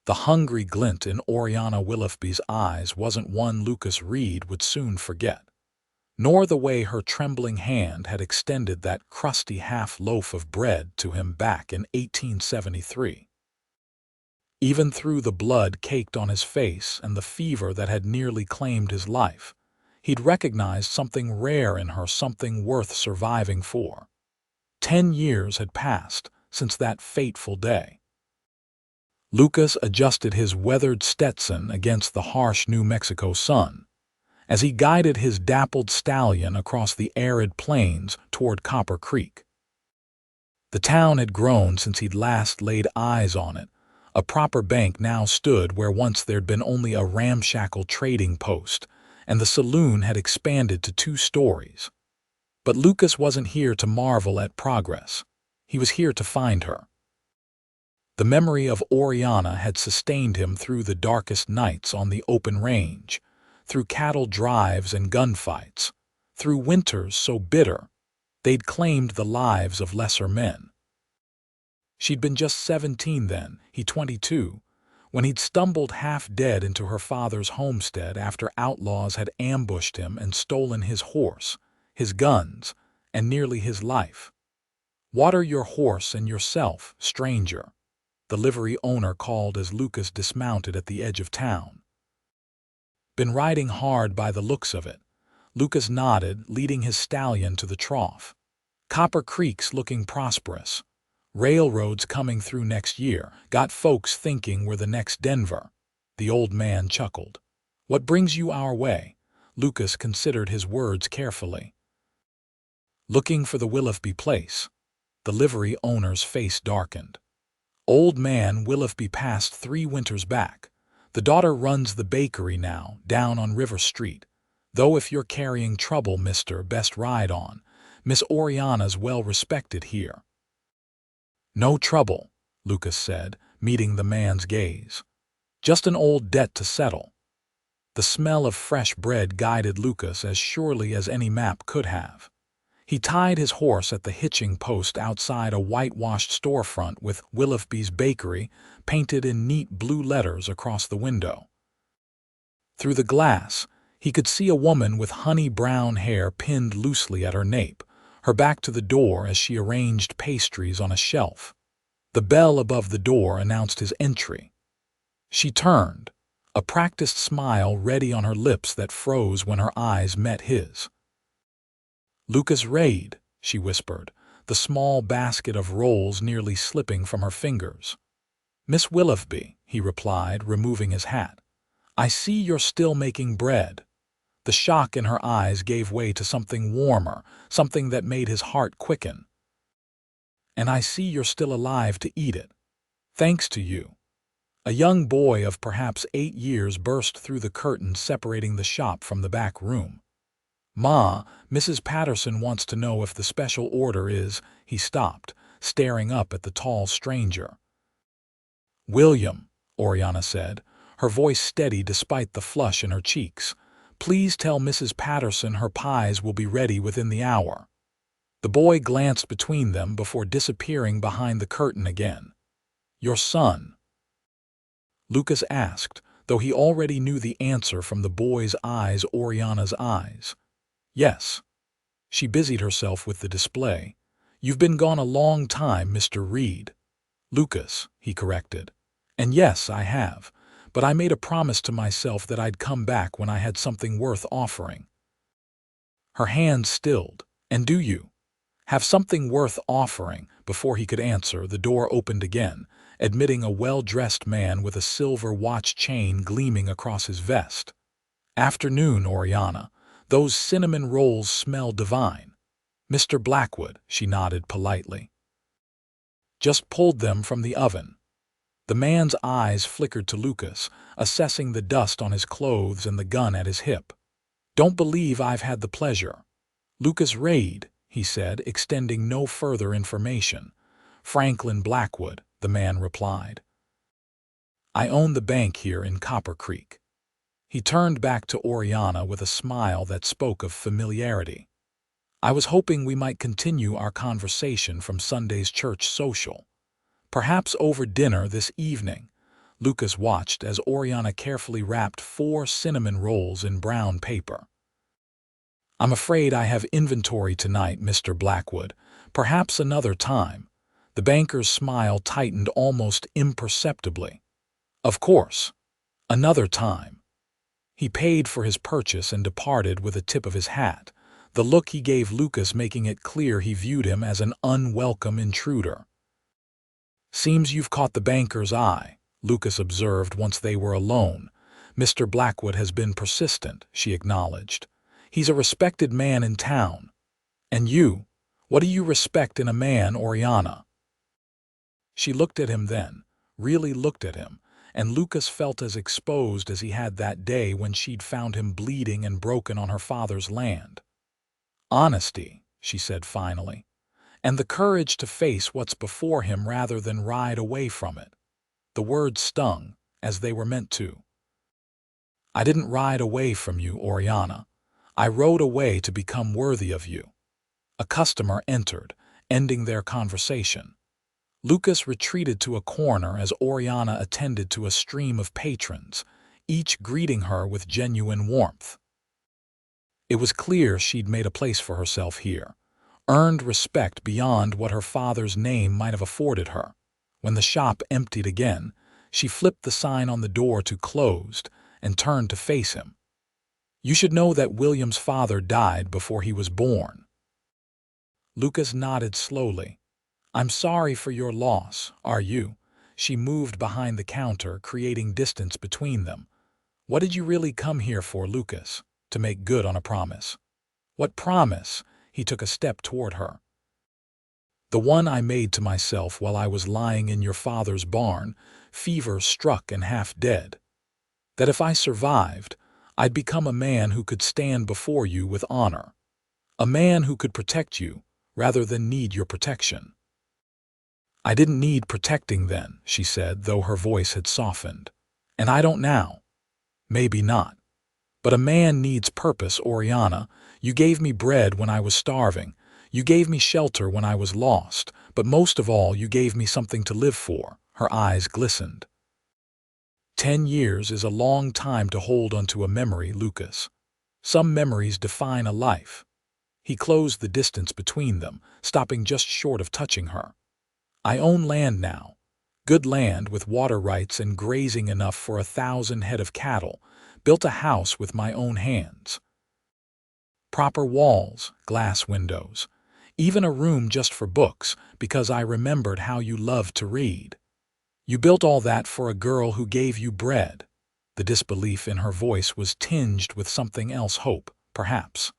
The hungry glint in Oriana Willoughby's eyes wasn't one Lucas Reed would soon forget, nor the way her trembling hand had extended that crusty half-loaf of bread to him back in 1873. Even through the blood caked on his face and the fever that had nearly claimed his life, he'd recognized something rare in her, something worth surviving for. 10 years had passed since that fateful day. Lucas adjusted his weathered Stetson against the harsh New Mexico sun as he guided his dappled stallion across the arid plains toward Copper Creek. The town had grown since he'd last laid eyes on it. A proper bank now stood where once there'd been only a ramshackle trading post, and the saloon had expanded to 2 stories. But Lucas wasn't here to marvel at progress. He was here to find her. The memory of Oriana had sustained him through the darkest nights on the open range, through cattle drives and gunfights, through winters so bitter they'd claimed the lives of lesser men. She'd been just 17 then, he 22, when he'd stumbled half-dead into her father's homestead after outlaws had ambushed him and stolen his horse, his guns, and nearly his life. "Water your horse and yourself, stranger," the livery owner called as Lucas dismounted at the edge of town. "Been riding hard by the looks of it," Lucas nodded, leading his stallion to the trough. "Copper Creek's looking prosperous. Railroads coming through next year. Got folks thinking we're the next Denver." The old man chuckled. "What brings you our way?" Lucas considered his words carefully. "Looking for the Willoughby place." The livery owner's face darkened. "Old man Willoughby passed 3 winters back. The daughter runs the bakery now, down on River Street. Though if you're carrying trouble, mister, best ride on. Miss Oriana's well-respected here." "No trouble," Lucas said, meeting the man's gaze. "Just an old debt to settle." The smell of fresh bread guided Lucas as surely as any map could have. He tied his horse at the hitching post outside a whitewashed storefront with Willoughby's Bakery painted in neat blue letters across the window. Through the glass, he could see a woman with honey-brown hair pinned loosely at her nape, her back to the door as she arranged pastries on a shelf. The bell above the door announced his entry. She turned, a practiced smile ready on her lips that froze when her eyes met his. "Lucas Reed," she whispered, the small basket of rolls nearly slipping from her fingers. "Miss Willoughby," he replied, removing his hat. "I see you're still making bread." The shock in her eyes gave way to something warmer, something that made his heart quicken. "And I see you're still alive to eat it. Thanks to you." A young boy of perhaps 8 years burst through the curtain separating the shop from the back room. "Ma, Mrs. Patterson wants to know if the special order is—" He stopped, staring up at the tall stranger. "William," Oriana said, her voice steady despite the flush in her cheeks, "please tell Mrs. Patterson her pies will be ready within the hour." The boy glanced between them before disappearing behind the curtain again. "Your son?" Lucas asked, though he already knew the answer from the boy's eyes, Oriana's eyes. "Yes." She busied herself with the display. "You've been gone a long time, Mr. Reed." "Lucas," he corrected. "And yes, I have. But I made a promise to myself that I'd come back when I had something worth offering." Her hands stilled. "And do you have something worth offering?" Before he could answer, the door opened again, admitting a well-dressed man with a silver watch chain gleaming across his vest. "Afternoon, Oriana. Those cinnamon rolls smell divine." "Mr. Blackwood," she nodded politely. "Just pulled them from the oven." The man's eyes flickered to Lucas, assessing the dust on his clothes and the gun at his hip. "Don't believe I've had the pleasure." "Lucas Reed," he said, extending no further information. "Franklin Blackwood," the man replied. "I own the bank here in Copper Creek." He turned back to Oriana with a smile that spoke of familiarity. "I was hoping we might continue our conversation from Sunday's church social. Perhaps over dinner this evening." Lucas watched as Oriana carefully wrapped 4 cinnamon rolls in brown paper. "I'm afraid I have inventory tonight, Mr. Blackwood. Perhaps another time." The banker's smile tightened almost imperceptibly. "Of course. Another time." He paid for his purchase and departed with a tip of his hat, the look he gave Lucas making it clear he viewed him as an unwelcome intruder. "Seems you've caught the banker's eye," Lucas observed once they were alone. "Mr. Blackwood has been persistent," she acknowledged. "He's a respected man in town. And you, what do you respect in a man, Oriana?" She looked at him then, really looked at him, and Lucas felt as exposed as he had that day when she'd found him bleeding and broken on her father's land. "Honesty," she said finally, "and the courage to face what's before him rather than ride away from it." The words stung, as they were meant to. "I didn't ride away from you, Oriana. I rode away to become worthy of you." A customer entered, ending their conversation. Lucas retreated to a corner as Oriana attended to a stream of patrons, each greeting her with genuine warmth. It was clear she'd made a place for herself here, earned respect beyond what her father's name might have afforded her. When the shop emptied again, she flipped the sign on the door to "closed" and turned to face him. "You should know that William's father died before he was born." Lucas nodded slowly. "I'm sorry for your loss, are you?" She moved behind the counter, creating distance between them. "What did you really come here for, Lucas? To make good on a promise." "What promise?" He took a step toward her. "The one I made to myself while I was lying in your father's barn, fever struck and half dead. That if I survived, I'd become a man who could stand before you with honor. A man who could protect you rather than need your protection." "I didn't need protecting then," she said, though her voice had softened. "And I don't now. Maybe not. But a man needs purpose, Oriana. You gave me bread when I was starving. You gave me shelter when I was lost. But most of all, you gave me something to live for." Her eyes glistened. 10 years is a long time to hold onto a memory, Lucas. Some memories define a life. He closed the distance between them, stopping just short of touching her. "I own land now. Good land with water rights and grazing enough for 1,000 head of cattle. Built a house with my own hands. Proper walls, glass windows. Even a room just for books, because I remembered how you loved to read. You built all that for a girl who gave you bread." The disbelief in her voice was tinged with something else, hope, perhaps.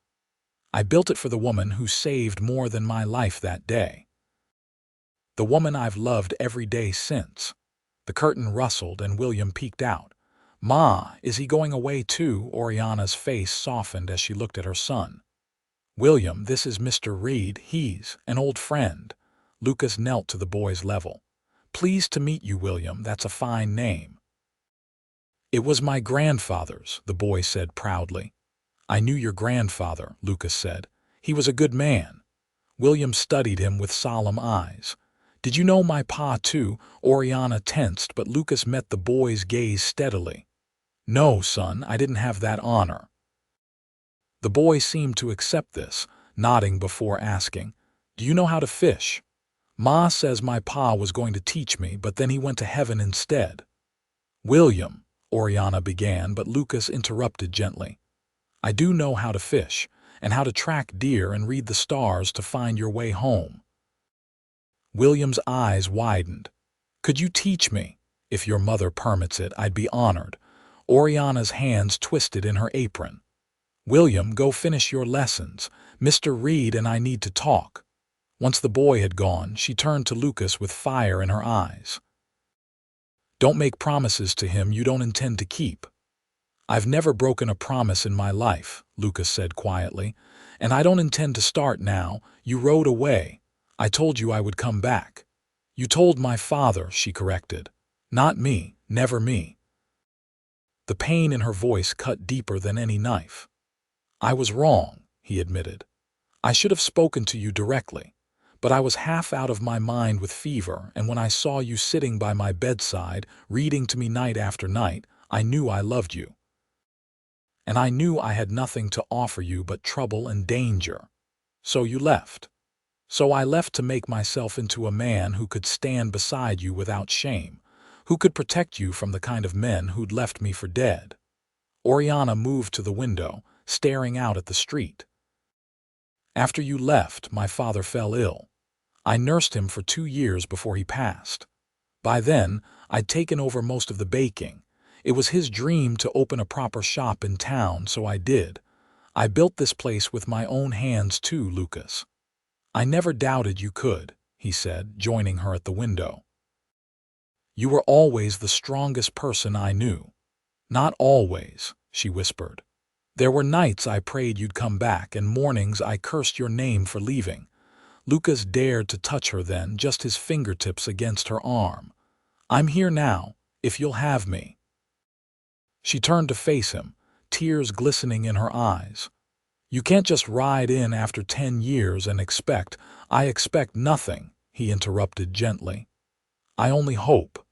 "I built it for the woman who saved more than my life that day. The woman I've loved every day since." The curtain rustled and William peeked out. "Ma, is he going away too?" Oriana's face softened as she looked at her son. "William, this is Mr. Reed. He's an old friend." Lucas knelt to the boy's level. "Pleased to meet you, William. That's a fine name." "It was my grandfather's," the boy said proudly. "I knew your grandfather," Lucas said. "He was a good man." William studied him with solemn eyes. "Did you know my pa too?" Oriana tensed, but Lucas met the boy's gaze steadily. "No, son, I didn't have that honor." The boy seemed to accept this, nodding before asking, "Do you know how to fish?" "Ma says my pa was going to teach me, but then he went to heaven instead." "William," Oriana began, but Lucas interrupted gently. "I do know how to fish, and how to track deer and read the stars to find your way home." William's eyes widened. "Could you teach me? If your mother permits it, I'd be honored." Oriana's hands twisted in her apron. "William, go finish your lessons. Mr. Reed and I need to talk." Once the boy had gone, she turned to Lucas with fire in her eyes. "Don't make promises to him you don't intend to keep." "I've never broken a promise in my life," Lucas said quietly, "and I don't intend to start now. You rode away. I told you I would come back." "You told my father," she corrected. "Not me, never me." The pain in her voice cut deeper than any knife. "I was wrong," he admitted. "I should have spoken to you directly. But I was half out of my mind with fever, and when I saw you sitting by my bedside, reading to me night after night, I knew I loved you. And I knew I had nothing to offer you but trouble and danger. So you left. So I left to make myself into a man who could stand beside you without shame, who could protect you from the kind of men who'd left me for dead." Oriana moved to the window, staring out at the street. "After you left, my father fell ill. I nursed him for 2 years before he passed. By then, I'd taken over most of the baking. It was his dream to open a proper shop in town, so I did. I built this place with my own hands too, Lucas." "I never doubted you could," he said, joining her at the window. "You were always the strongest person I knew." "Not always," she whispered. "There were nights I prayed you'd come back, and mornings I cursed your name for leaving." Lucas dared to touch her then, just his fingertips against her arm. "I'm here now, if you'll have me." She turned to face him, tears glistening in her eyes. "You can't just ride in after 10 years and expect—" "I expect nothing," he interrupted gently. "I only hope.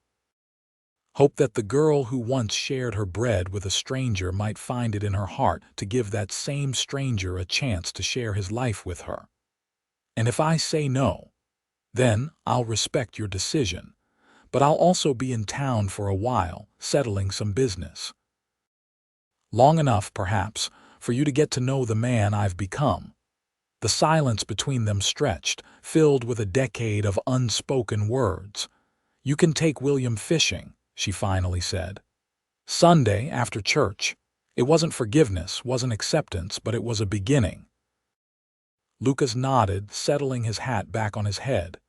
Hope that the girl who once shared her bread with a stranger might find it in her heart to give that same stranger a chance to share his life with her. And if I say no, then I'll respect your decision, but I'll also be in town for a while, settling some business. Long enough, perhaps, for you to get to know the man I've become." The silence between them stretched, filled with a decade of unspoken words. "You can take William fishing," she finally said. "Sunday after church." It wasn't forgiveness, wasn't acceptance, but it was a beginning. Lucas nodded, settling his hat back on his head.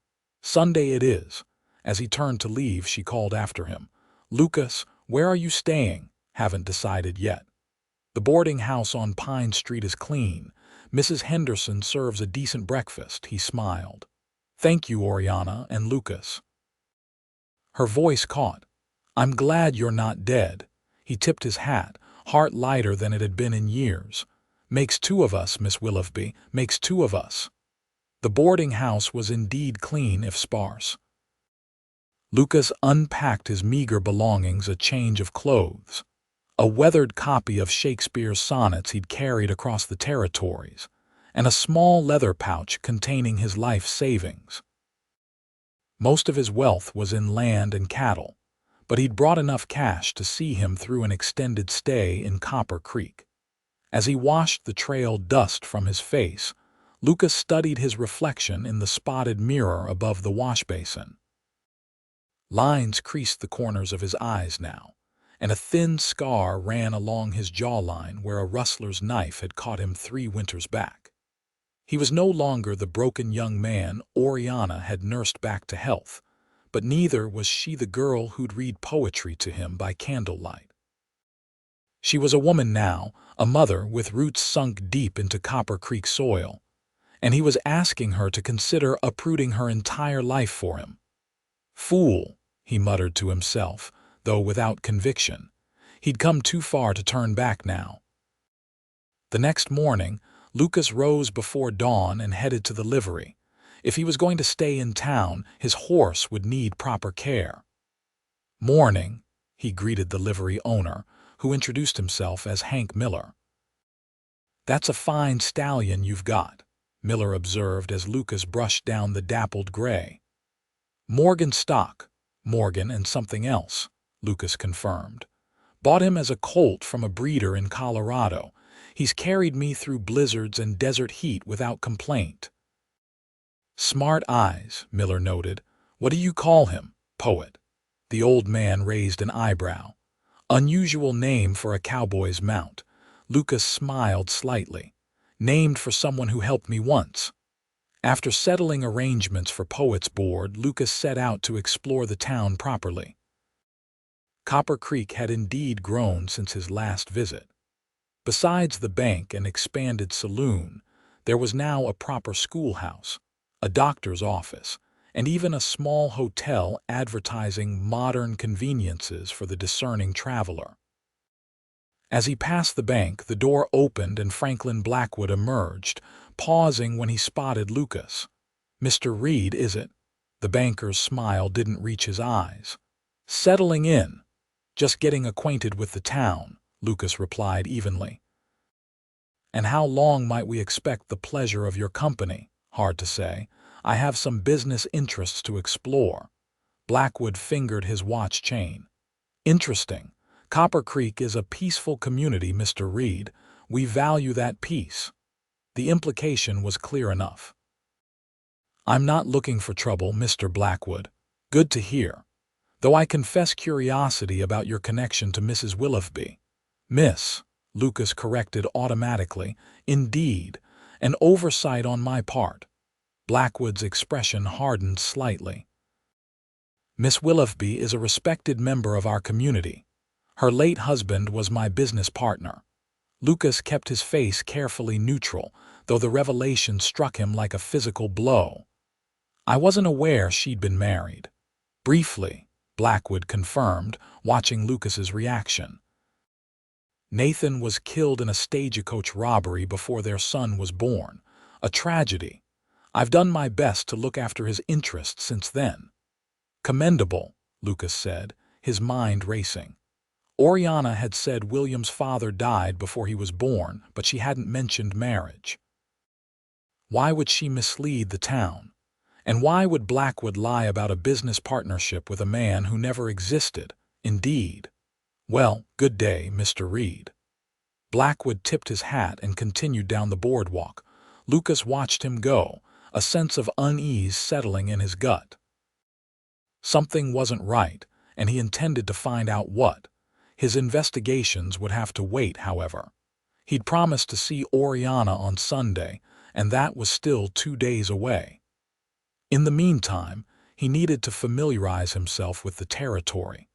"Sunday it is." As he turned to leave, she called after him. "Lucas, where are you staying?" "Haven't decided yet. The boarding house on Pine Street is clean. Mrs. Henderson serves a decent breakfast," he smiled. "Thank you, Oriana and Lucas." Her voice caught. "I'm glad you're not dead." He tipped his hat, heart lighter than it had been in years. "Makes 2 of us, Miss Willoughby, makes 2 of us." The boarding house was indeed clean, if sparse. Lucas unpacked his meager belongings, a change of clothes, a weathered copy of Shakespeare's sonnets he'd carried across the territories, and a small leather pouch containing his life savings. Most of his wealth was in land and cattle, but he'd brought enough cash to see him through an extended stay in Copper Creek. As he washed the trail dust from his face, Lucas studied his reflection in the spotted mirror above the washbasin. Lines creased the corners of his eyes now, and a thin scar ran along his jawline where a rustler's knife had caught him 3 winters back. He was no longer the broken young man Oriana had nursed back to health, but neither was she the girl who'd read poetry to him by candlelight. She was a woman now, a mother with roots sunk deep into Copper Creek soil, and he was asking her to consider uprooting her entire life for him. "Fool," he muttered to himself, though without conviction. He'd come too far to turn back now. The next morning, Lucas rose before dawn and headed to the livery. If he was going to stay in town, his horse would need proper care. "Morning," he greeted the livery owner, who introduced himself as Hank Miller. "That's a fine stallion you've got," Miller observed as Lucas brushed down the dappled gray. "Morgan stock, Morgan and something else," Lucas confirmed. "Bought him as a colt from a breeder in Colorado. He's carried me through blizzards and desert heat without complaint." "Smart eyes," Miller noted. "What do you call him? Poet?" The old man raised an eyebrow. "Unusual name for a cowboy's mount." Lucas smiled slightly. "Named for someone who helped me once." After settling arrangements for Poet's board, Lucas set out to explore the town properly. Copper Creek had indeed grown since his last visit. Besides the bank and expanded saloon, there was now a proper schoolhouse, a doctor's office, and even a small hotel advertising modern conveniences for the discerning traveler. As he passed the bank, the door opened and Franklin Blackwood emerged, pausing when he spotted Lucas. "Mr. Reed, is it?" The banker's smile didn't reach his eyes. "Settling in. Just getting acquainted with the town," Lucas replied evenly. "And how long might we expect the pleasure of your company?" "Hard to say. I have some business interests to explore." Blackwood fingered his watch chain. "Interesting. Copper Creek is a peaceful community, Mr. Reed. We value that peace." The implication was clear enough. "I'm not looking for trouble, Mr. Blackwood." "Good to hear. Though I confess curiosity about your connection to Mrs. Willoughby." "Miss," Lucas corrected automatically. "Indeed, an oversight on my part." Blackwood's expression hardened slightly. "Miss Willoughby is a respected member of our community. Her late husband was my business partner." Lucas kept his face carefully neutral, though the revelation struck him like a physical blow. "I wasn't aware she'd been married." "Briefly," Blackwood confirmed, watching Lucas's reaction. "Nathan was killed in a stagecoach robbery before their son was born. A tragedy. I've done my best to look after his interests since then." "Commendable," Lucas said, his mind racing. Oriana had said William's father died before he was born, but she hadn't mentioned marriage. Why would she mislead the town? And why would Blackwood lie about a business partnership with a man who never existed? Indeed. "Well, good day, Mr. Reed." Blackwood tipped his hat and continued down the boardwalk. Lucas watched him go, a sense of unease settling in his gut. Something wasn't right, and he intended to find out what. His investigations would have to wait, however. He'd promised to see Oriana on Sunday, and that was still 2 days away. In the meantime, he needed to familiarize himself with the territory.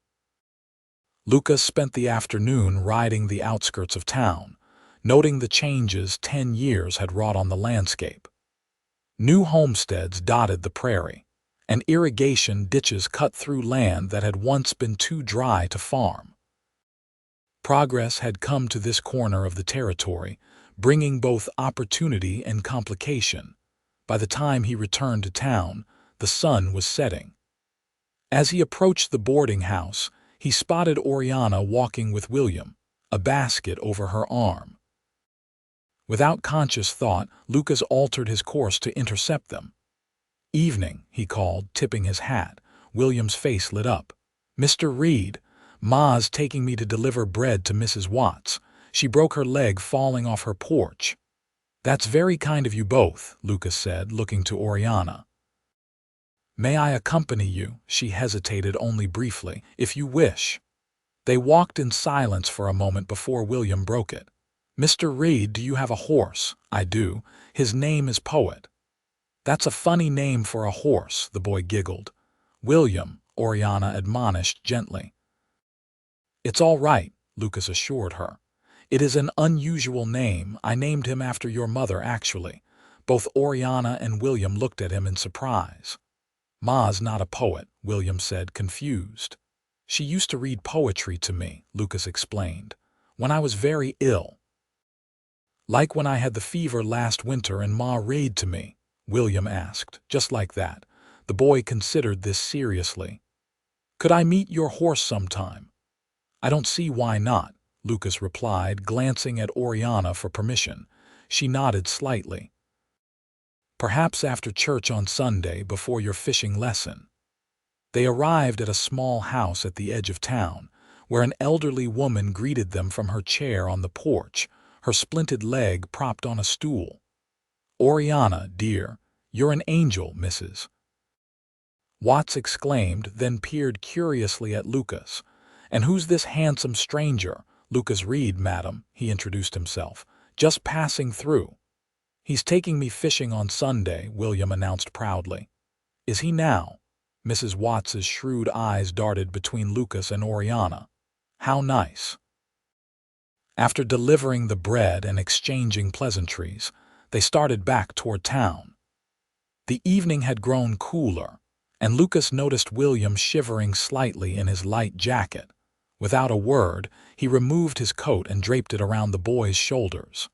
Lucas spent the afternoon riding the outskirts of town, noting the changes 10 years had wrought on the landscape. New homesteads dotted the prairie, and irrigation ditches cut through land that had once been too dry to farm. Progress had come to this corner of the territory, bringing both opportunity and complication. By the time he returned to town, the sun was setting. As he approached the boarding house, he spotted Oriana walking with William, a basket over her arm. Without conscious thought, Lucas altered his course to intercept them. "Evening," he called, tipping his hat. William's face lit up. "Mr. Reed, Ma's taking me to deliver bread to Mrs. Watts. She broke her leg falling off her porch." "That's very kind of you both," Lucas said, looking to Oriana. "May I accompany you?" She hesitated only briefly. "If you wish." They walked in silence for a moment before William broke it. "Mr. Reed, do you have a horse?" "I do. His name is Poet." "That's a funny name for a horse," the boy giggled. "William," Oriana admonished gently. "It's all right," Lucas assured her. "It is an unusual name. I named him after your mother, actually." Both Oriana and William looked at him in surprise. "Ma's not a poet," William said, confused. "She used to read poetry to me," Lucas explained, "when I was very ill. Like when I had the fever last winter and Ma read to me?" William asked, just like that. The boy considered this seriously. "Could I meet your horse sometime?" "I don't see why not," Lucas replied, glancing at Oriana for permission. She nodded slightly. "Perhaps after church on Sunday before your fishing lesson." They arrived at a small house at the edge of town, where an elderly woman greeted them from her chair on the porch, her splinted leg propped on a stool. "Oriana, dear, you're an angel, Mrs. Watts exclaimed, then peered curiously at Lucas. "And who's this handsome stranger?" "Lucas Reed, madam," he introduced himself. "Just passing through." "He's taking me fishing on Sunday," William announced proudly. "Is he now?" Mrs. Watts's shrewd eyes darted between Lucas and Oriana. "How nice." After delivering the bread and exchanging pleasantries, they started back toward town. The evening had grown cooler, and Lucas noticed William shivering slightly in his light jacket. Without a word, he removed his coat and draped it around the boy's shoulders.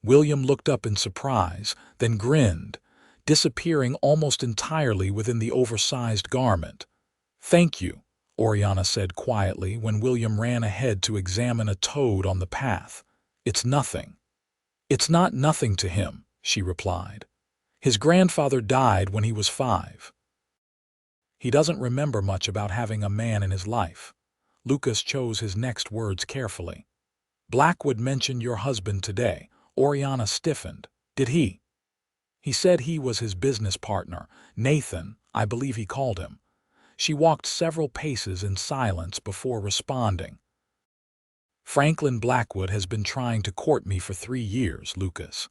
William looked up in surprise, then grinned. disappearing almost entirely within the oversized garment. "Thank you," Oriana said quietly when William ran ahead to examine a toad on the path. "It's nothing." "It's not nothing to him," she replied. "His grandfather died when he was 5. He doesn't remember much about having a man in his life." Lucas chose his next words carefully. "Blackwood mentioned your husband today." Oriana stiffened. "Did he?" "He said he was his business partner, Nathan, I believe he called him." She walked several paces in silence before responding. "Franklin Blackwood has been trying to court me for 3 years, Lucas.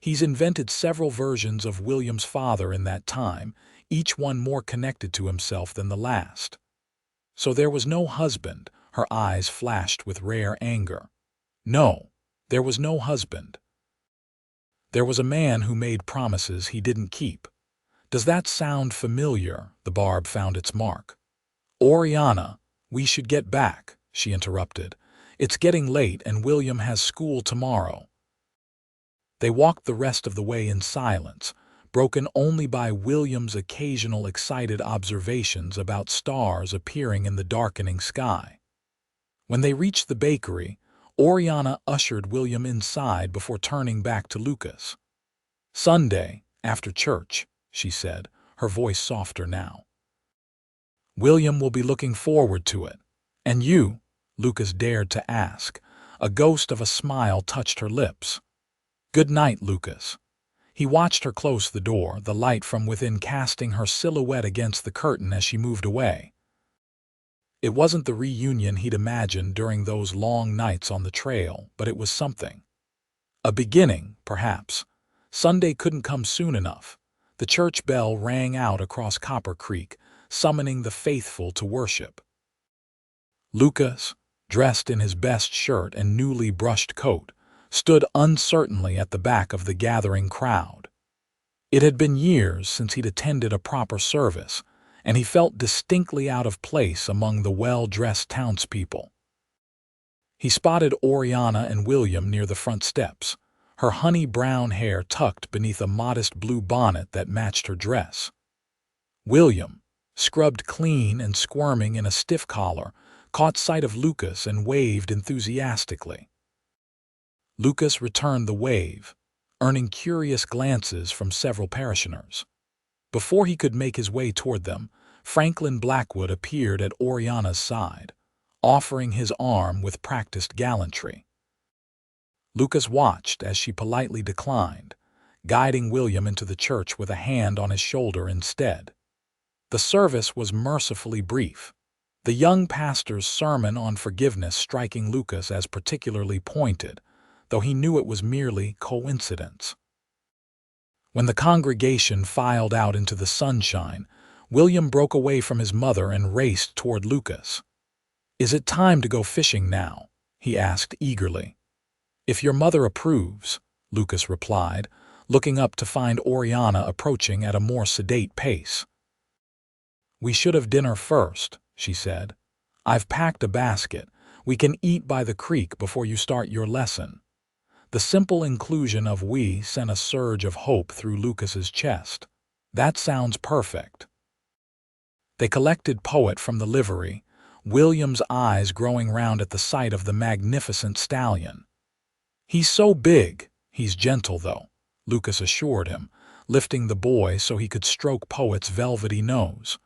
He's invented several versions of William's father in that time, each one more connected to himself than the last." "So there was no husband?" Her eyes flashed with rare anger. "No, there was no husband. There was a man who made promises he didn't keep." "Does that sound familiar?" The barb found its mark. "Oriana, we should get back," she interrupted. "It's getting late and William has school tomorrow." They walked the rest of the way in silence, broken only by William's occasional excited observations about stars appearing in the darkening sky. When they reached the bakery, Oriana ushered William inside before turning back to Lucas. "Sunday, after church," she said, her voice softer now. "William will be looking forward to it. And you?" Lucas dared to ask. A ghost of a smile touched her lips. "Good night, Lucas." He watched her close the door, the light from within casting her silhouette against the curtain as she moved away. It wasn't the reunion he'd imagined during those long nights on the trail, but it was something. A beginning, perhaps. Sunday couldn't come soon enough. The church bell rang out across Copper Creek, summoning the faithful to worship. Lucas, dressed in his best shirt and newly brushed coat, stood uncertainly at the back of the gathering crowd. It had been years since he'd attended a proper service, and he felt distinctly out of place among the well-dressed townspeople. He spotted Oriana and William near the front steps, her honey-brown hair tucked beneath a modest blue bonnet that matched her dress. William, scrubbed clean and squirming in a stiff collar, caught sight of Lucas and waved enthusiastically. Lucas returned the wave, earning curious glances from several parishioners. Before he could make his way toward them, Franklin Blackwood appeared at Oriana's side, offering his arm with practiced gallantry. Lucas watched as she politely declined, guiding William into the church with a hand on his shoulder instead. The service was mercifully brief, the young pastor's sermon on forgiveness striking Lucas as particularly pointed, though he knew it was merely coincidence. When the congregation filed out into the sunshine, William broke away from his mother and raced toward Lucas. "Is it time to go fishing now?" he asked eagerly. "If your mother approves," Lucas replied, looking up to find Oriana approaching at a more sedate pace. "We should have dinner first," she said. "I've packed a basket. We can eat by the creek before you start your lesson." The simple inclusion of "we" sent a surge of hope through Lucas's chest. "That sounds perfect." They collected Poet from the livery, William's eyes growing round at the sight of the magnificent stallion. "He's so big. He's gentle, though," Lucas assured him, lifting the boy so he could stroke Poet's velvety nose.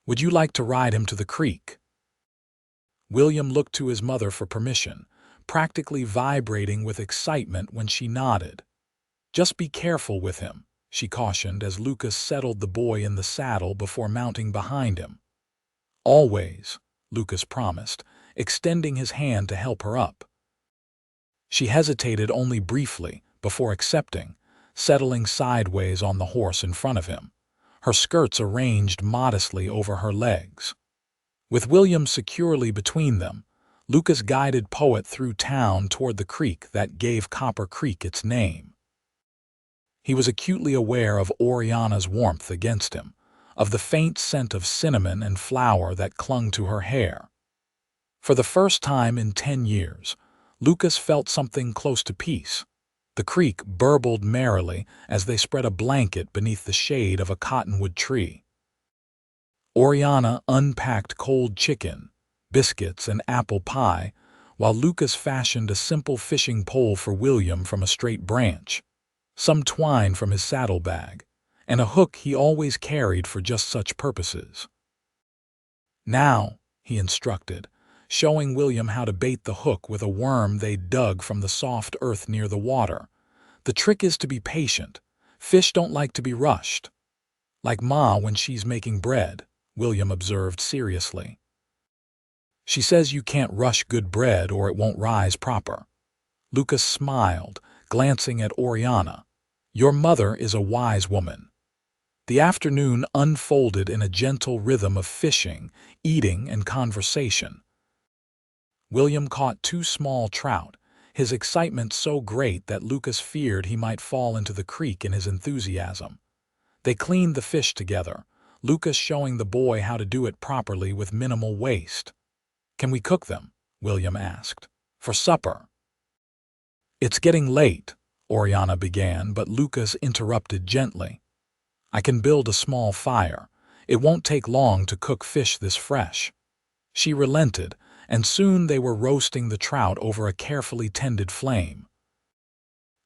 "Would you like to ride him to the creek?" William looked to his mother for permission, practically vibrating with excitement when she nodded. "Just be careful with him," she cautioned as Lucas settled the boy in the saddle before mounting behind him. "Always," Lucas promised, extending his hand to help her up. She hesitated only briefly before accepting, settling sideways on the horse in front of him, her skirts arranged modestly over her legs. With William securely between them, Lucas guided Poet through town toward the creek that gave Copper Creek its name. He was acutely aware of Oriana's warmth against him, of the faint scent of cinnamon and flower that clung to her hair. For the first time in 10 years, Lucas felt something close to peace, The creek burbled merrily as they spread a blanket beneath the shade of a cottonwood tree. Oriana unpacked cold chicken, biscuits, and apple pie, while Lucas fashioned a simple fishing pole for William from a straight branch, some twine from his saddlebag, and a hook he always carried for just such purposes. "Now," he instructed, showing William how to bait the hook with a worm they'd dug from the soft earth near the water. "The trick is to be patient. Fish don't like to be rushed." "Like Ma when she's making bread," William observed seriously. "She says you can't rush good bread or it won't rise proper." Lucas smiled, glancing at Oriana. "Your mother is a wise woman." The afternoon unfolded in a gentle rhythm of fishing, eating, and conversation. William caught 2 small trout, his excitement so great that Lucas feared he might fall into the creek in his enthusiasm. They cleaned the fish together, Lucas showing the boy how to do it properly with minimal waste. "Can we cook them?" William asked. "For supper." "It's getting late," Oriana began, but Lucas interrupted gently. "I can build a small fire. It won't take long to cook fish this fresh." She relented, and soon they were roasting the trout over a carefully tended flame.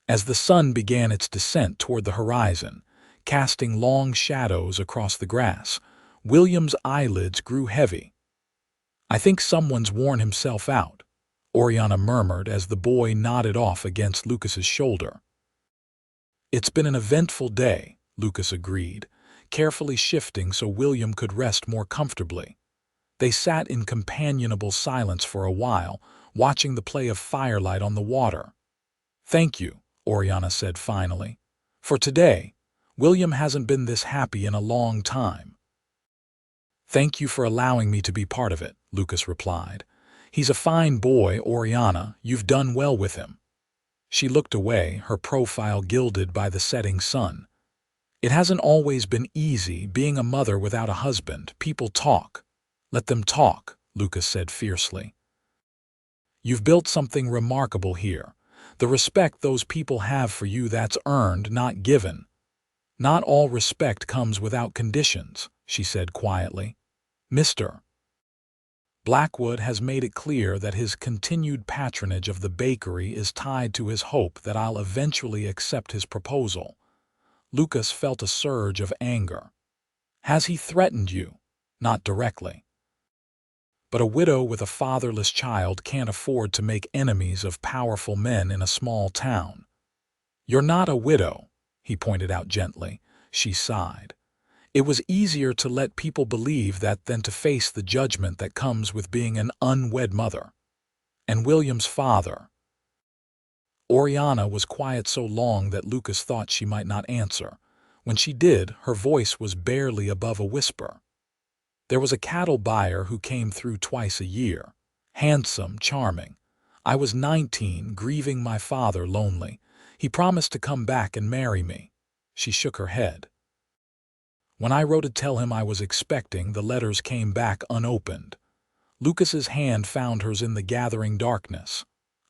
As the sun began its descent toward the horizon, casting long shadows across the grass, William's eyelids grew heavy. "I think someone's worn himself out," Oriana murmured as the boy nodded off against Lucas's shoulder. "It's been an eventful day," Lucas agreed, carefully shifting so William could rest more comfortably. They sat in companionable silence for a while, watching the play of firelight on the water. "Thank you," Oriana said finally. "For today, William hasn't been this happy in a long time." "Thank you for allowing me to be part of it," Lucas replied. "He's a fine boy, Oriana. You've done well with him." She looked away, her profile gilded by the setting sun. "It hasn't always been easy being a mother without a husband. People talk." "Let them talk," Lucas said fiercely. "You've built something remarkable here. The respect those people have for you, that's earned, not given." "Not all respect comes without conditions," she said quietly. "Mr. Blackwood has made it clear that his continued patronage of the bakery is tied to his hope that I'll eventually accept his proposal." Lucas felt a surge of anger. "Has he threatened you?" "Not directly. But a widow with a fatherless child can't afford to make enemies of powerful men in a small town." "You're not a widow," he pointed out gently. She sighed. "It was easier to let people believe that than to face the judgment that comes with being an unwed mother." "And William's father?" Oriana was quiet so long that Lucas thought she might not answer. When she did, her voice was barely above a whisper. "There was a cattle buyer who came through twice a year. Handsome, charming. I was 19, grieving my father, lonely. He promised to come back and marry me." She shook her head. "When I wrote to tell him I was expecting, the letters came back unopened." Lucas's hand found hers in the gathering darkness.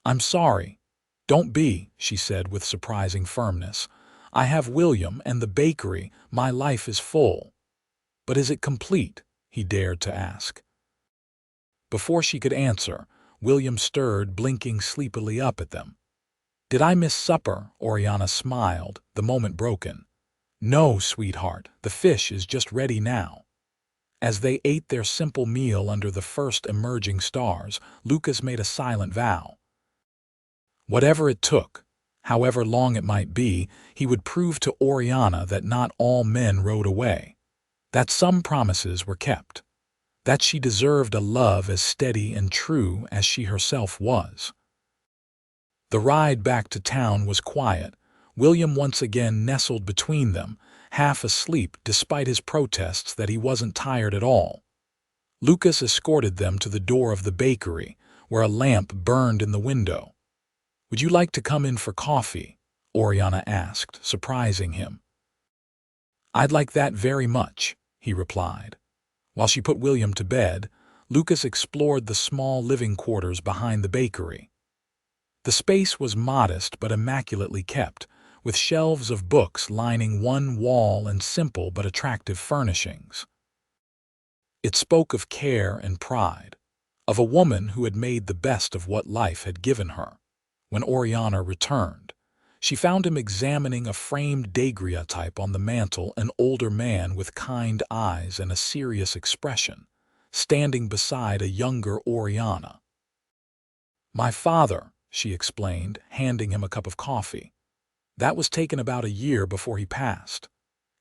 "I'm sorry." "Don't be," she said with surprising firmness. "I have William and the bakery. My life is full." "But is it complete?" he dared to ask. Before she could answer, William stirred, blinking sleepily up at them. "Did I miss supper?" Oriana smiled, the moment broken. "No, sweetheart, the fish is just ready now." As they ate their simple meal under the first emerging stars, Lucas made a silent vow. Whatever it took, however long it might be, he would prove to Oriana that not all men rode away, that some promises were kept, that she deserved a love as steady and true as she herself was. The ride back to town was quiet. William once again nestled between them, half asleep despite his protests that he wasn't tired at all. Lucas escorted them to the door of the bakery, where a lamp burned in the window. "Would you like to come in for coffee?" Oriana asked, surprising him. "I'd like that very much," he replied. While she put William to bed, Lucas explored the small living quarters behind the bakery. The space was modest but immaculately kept, with shelves of books lining one wall and simple but attractive furnishings. It spoke of care and pride, of a woman who had made the best of what life had given her. When Oriana returned, she found him examining a framed daguerreotype on the mantel, an older man with kind eyes and a serious expression, standing beside a younger Oriana. "My father," she explained, handing him a cup of coffee. "That was taken about a year before he passed.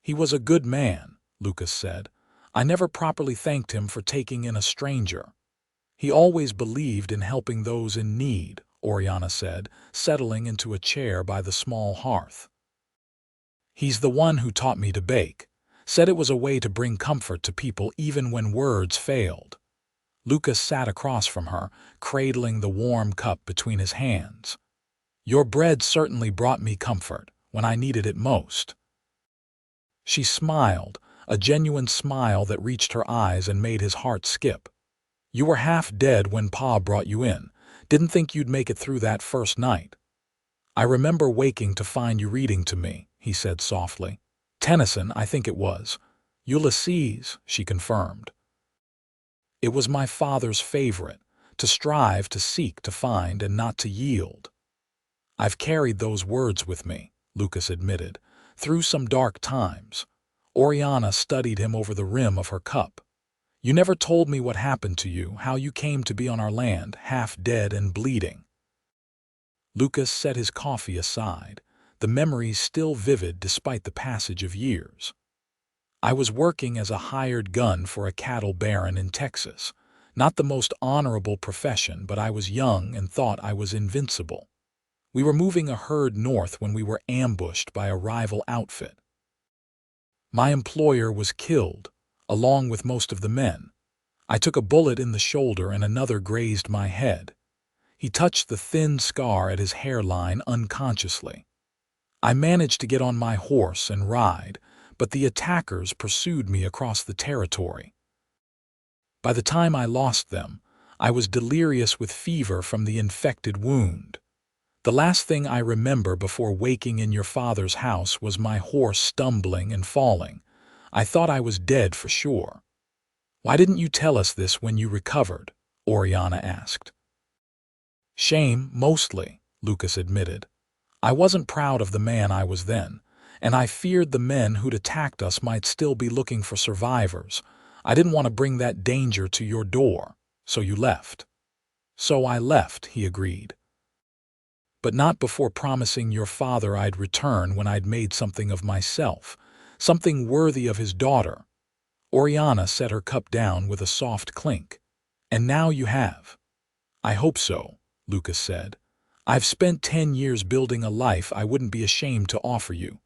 He was a good man," Lucas said. "I never properly thanked him for taking in a stranger." "He always believed in helping those in need," Oriana said, settling into a chair by the small hearth. "He's the one who taught me to bake, said it was a way to bring comfort to people even when words failed." Lucas sat across from her, cradling the warm cup between his hands. "Your bread certainly brought me comfort when I needed it most." She smiled, a genuine smile that reached her eyes and made his heart skip. "You were half dead when Pa brought you in. Didn't think you'd make it through that first night." "I remember waking to find you reading to me," he said softly. "Tennyson, I think it was." "Ulysses," she confirmed. "It was my father's favorite, to strive, to seek, to find, and not to yield." "I've carried those words with me," Lucas admitted, "through some dark times." Oriana studied him over the rim of her cup. "You never told me what happened to you, how you came to be on our land, half dead and bleeding." Lucas set his coffee aside, the memories still vivid despite the passage of years. "I was working as a hired gun for a cattle baron in Texas. Not the most honorable profession, but I was young and thought I was invincible. We were moving a herd north when we were ambushed by a rival outfit. My employer was killed, along with most of the men. I took a bullet in the shoulder and another grazed my head." He touched the thin scar at his hairline unconsciously. "I managed to get on my horse and ride, but the attackers pursued me across the territory. By the time I lost them, I was delirious with fever from the infected wound. The last thing I remember before waking in your father's house was my horse stumbling and falling. I thought I was dead for sure." "Why didn't you tell us this when you recovered?" Oriana asked. "Shame, mostly," Lucas admitted. "I wasn't proud of the man I was then, and I feared the men who'd attacked us might still be looking for survivors. I didn't want to bring that danger to your door, so you left." "So I left," he agreed. "But not before promising your father I'd return when I'd made something of myself, something worthy of his daughter." Oriana set her cup down with a soft clink. "And now you have." "I hope so," Lucas said. "I've spent 10 years building a life I wouldn't be ashamed to offer you.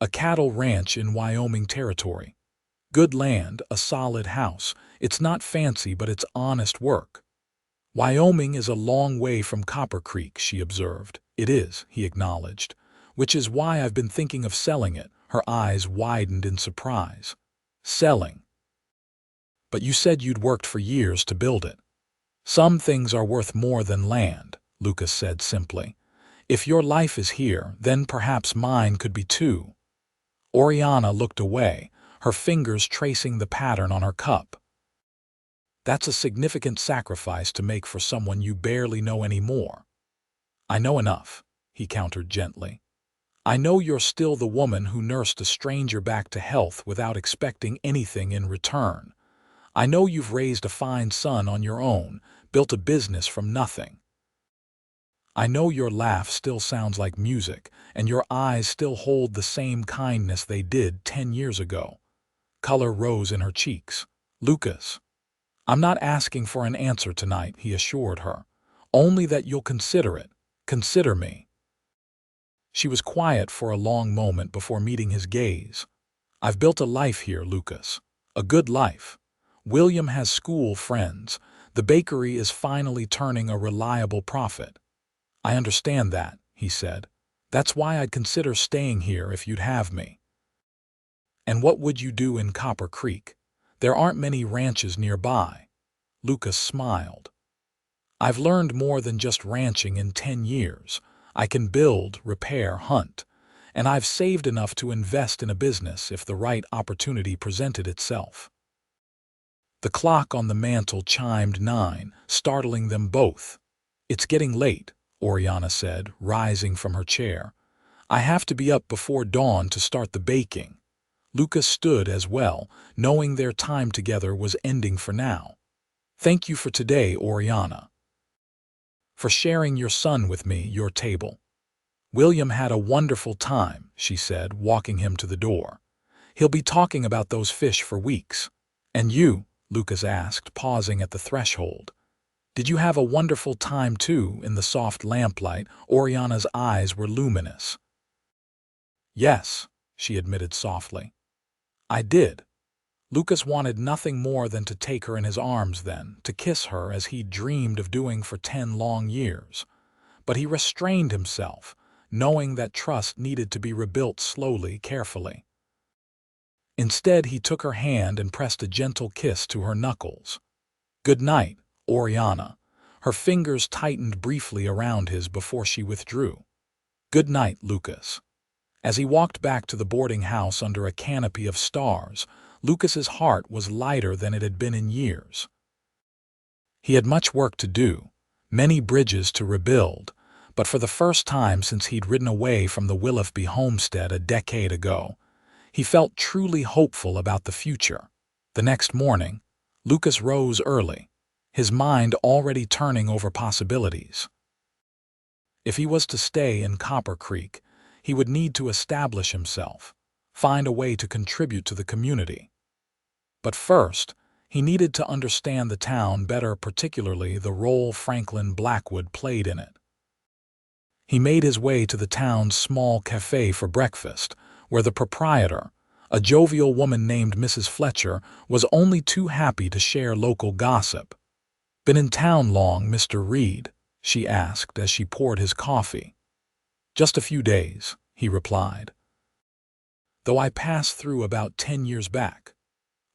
A cattle ranch in Wyoming territory. Good land, a solid house. It's not fancy, but it's honest work." "Wyoming is a long way from Copper Creek," she observed. "It is," he acknowledged, "which is why I've been thinking of selling it." Her eyes widened in surprise. "Selling? But you said you'd worked for years to build it." "Some things are worth more than land," Lucas said simply. "If your life is here, then perhaps mine could be too." Oriana looked away, her fingers tracing the pattern on her cup. "That's a significant sacrifice to make for someone you barely know anymore." "I know enough," he countered gently. "I know you're still the woman who nursed a stranger back to health without expecting anything in return. I know you've raised a fine son on your own, built a business from nothing. I know your laugh still sounds like music, and your eyes still hold the same kindness they did 10 years ago." Color rose in her cheeks. "Lucas, I'm not asking for an answer tonight," he assured her. "Only that you'll consider it. Consider me." She was quiet for a long moment before meeting his gaze. "I've built a life here, Lucas. A good life. William has school friends. The bakery is finally turning a reliable profit." "I understand that," he said. "That's why I'd consider staying here if you'd have me." "And what would you do in Copper Creek? There aren't many ranches nearby." Lucas smiled. I've learned more than just ranching in 10 years. I can build, repair, hunt, and I've saved enough to invest in a business if the right opportunity presented itself." The clock on the mantel chimed 9, startling them both. "It's getting late," Oriana said, rising from her chair. "I have to be up before dawn to start the baking." Lucas stood as well, knowing their time together was ending for now. "Thank you for today, Oriana. For sharing your son with me, your table." "William had a wonderful time," she said, walking him to the door. "He'll be talking about those fish for weeks." "And you?" Lucas asked, pausing at the threshold. "Did you have a wonderful time too?" In the soft lamplight, Oriana's eyes were luminous. "Yes," she admitted softly. "I did." Lucas wanted nothing more than to take her in his arms then, to kiss her as he'd dreamed of doing for 10 long years. But he restrained himself, knowing that trust needed to be rebuilt slowly, carefully. Instead, he took her hand and pressed a gentle kiss to her knuckles. "Good night, Oriana." Her fingers tightened briefly around his before she withdrew. "Good night, Lucas." As he walked back to the boarding house under a canopy of stars, Lucas's heart was lighter than it had been in years. He had much work to do, many bridges to rebuild, but for the first time since he'd ridden away from the Willoughby homestead a decade ago, he felt truly hopeful about the future. The next morning, Lucas rose early, his mind already turning over possibilities. If he was to stay in Copper Creek, he would need to establish himself, find a way to contribute to the community. But first, he needed to understand the town better, particularly the role Franklin Blackwood played in it. He made his way to the town's small cafe for breakfast, where the proprietor, a jovial woman named Mrs. Fletcher, was only too happy to share local gossip. "Been in town long, Mr. Reed?" she asked as she poured his coffee. "Just a few days," he replied. "Though I passed through about 10 years back."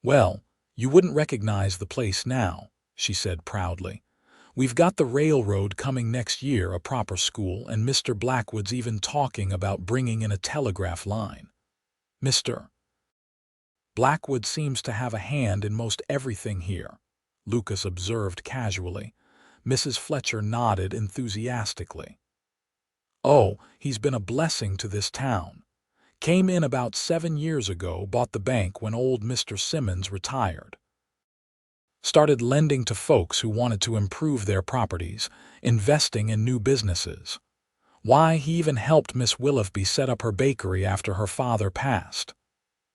"Well, you wouldn't recognize the place now," she said proudly. "We've got the railroad coming next year, a proper school, and Mr. Blackwood's even talking about bringing in a telegraph line." "Mr. Blackwood seems to have a hand in most everything here," Lucas observed casually. Mrs. Fletcher nodded enthusiastically. "Oh, he's been a blessing to this town. Came in about 7 years ago, bought the bank when old Mr. Simmons retired. Started lending to folks who wanted to improve their properties, investing in new businesses. Why, he even helped Miss Willoughby set up her bakery after her father passed."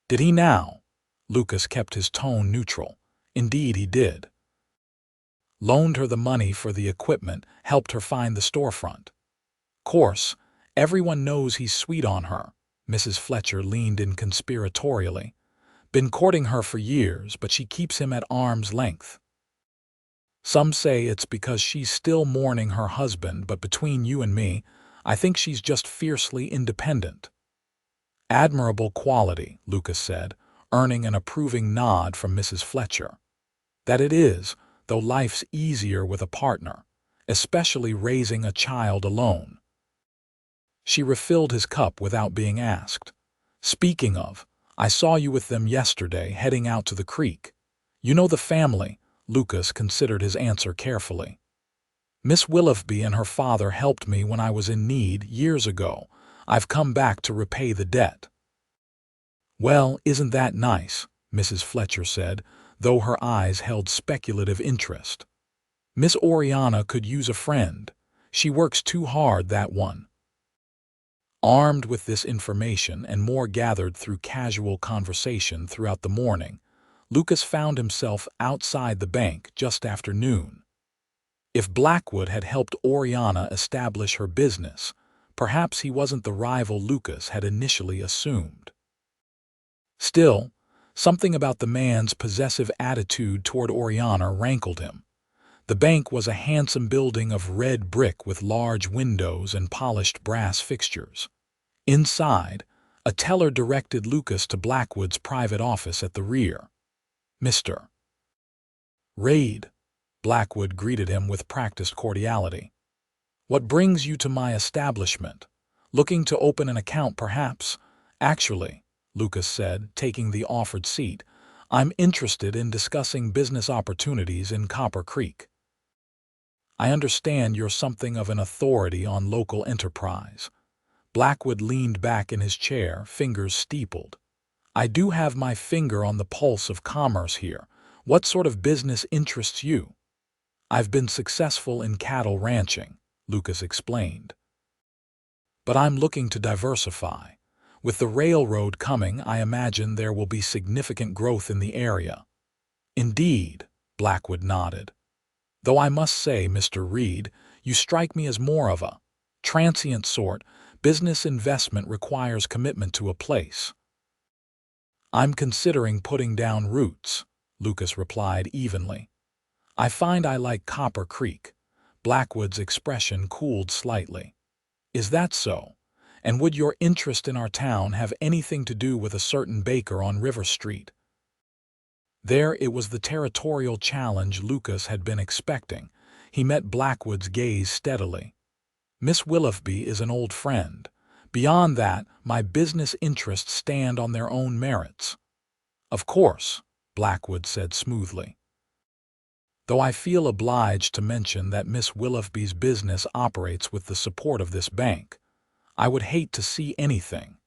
"Did he now?" Lucas kept his tone neutral. "Indeed he did. Loaned her the money for the equipment, helped her find the storefront. Course, everyone knows he's sweet on her." Mrs. Fletcher leaned in conspiratorially. "Been courting her for years, but she keeps him at arm's length. Some say it's because she's still mourning her husband, but between you and me, I think she's just fiercely independent." "Admirable quality," Lucas said, earning an approving nod from Mrs. Fletcher. "That it is, though life's easier with a partner, especially raising a child alone." She refilled his cup without being asked. "Speaking of, I saw you with them yesterday heading out to the creek. You know the family?" Lucas considered his answer carefully. "Miss Willoughby and her father helped me when I was in need years ago. I've come back to repay the debt." "Well, isn't that nice?" Mrs. Fletcher said, though her eyes held speculative interest. "Miss Oriana could use a friend. She works too hard, that one." Armed with this information and more gathered through casual conversation throughout the morning, Lucas found himself outside the bank just after noon. If Blackwood had helped Oriana establish her business, perhaps he wasn't the rival Lucas had initially assumed. Still, something about the man's possessive attitude toward Oriana rankled him. The bank was a handsome building of red brick with large windows and polished brass fixtures. Inside, a teller directed Lucas to Blackwood's private office at the rear. "Mr. Reed," Blackwood greeted him with practiced cordiality. "What brings you to my establishment? Looking to open an account, perhaps?" "Actually," Lucas said, taking the offered seat, "I'm interested in discussing business opportunities in Copper Creek. I understand you're something of an authority on local enterprise." Blackwood leaned back in his chair, fingers steepled. "I do have my finger on the pulse of commerce here. What sort of business interests you?" "I've been successful in cattle ranching," Lucas explained. "But I'm looking to diversify. With the railroad coming, I imagine there will be significant growth in the area." "Indeed," Blackwood nodded. "Though I must say, Mr. Reed, you strike me as more of a transient sort. Business investment requires commitment to a place." "I'm considering putting down roots," Lucas replied evenly. "I find I like Copper Creek." Blackwood's expression cooled slightly. "Is that so? And would your interest in our town have anything to do with a certain baker on River Street?" There it was, the territorial challenge Lucas had been expecting. He met Blackwood's gaze steadily. "Miss Willoughby is an old friend. Beyond that, my business interests stand on their own merits." "Of course," Blackwood said smoothly. "Though I feel obliged to mention that Miss Willoughby's business operates with the support of this bank. I would hate to see anything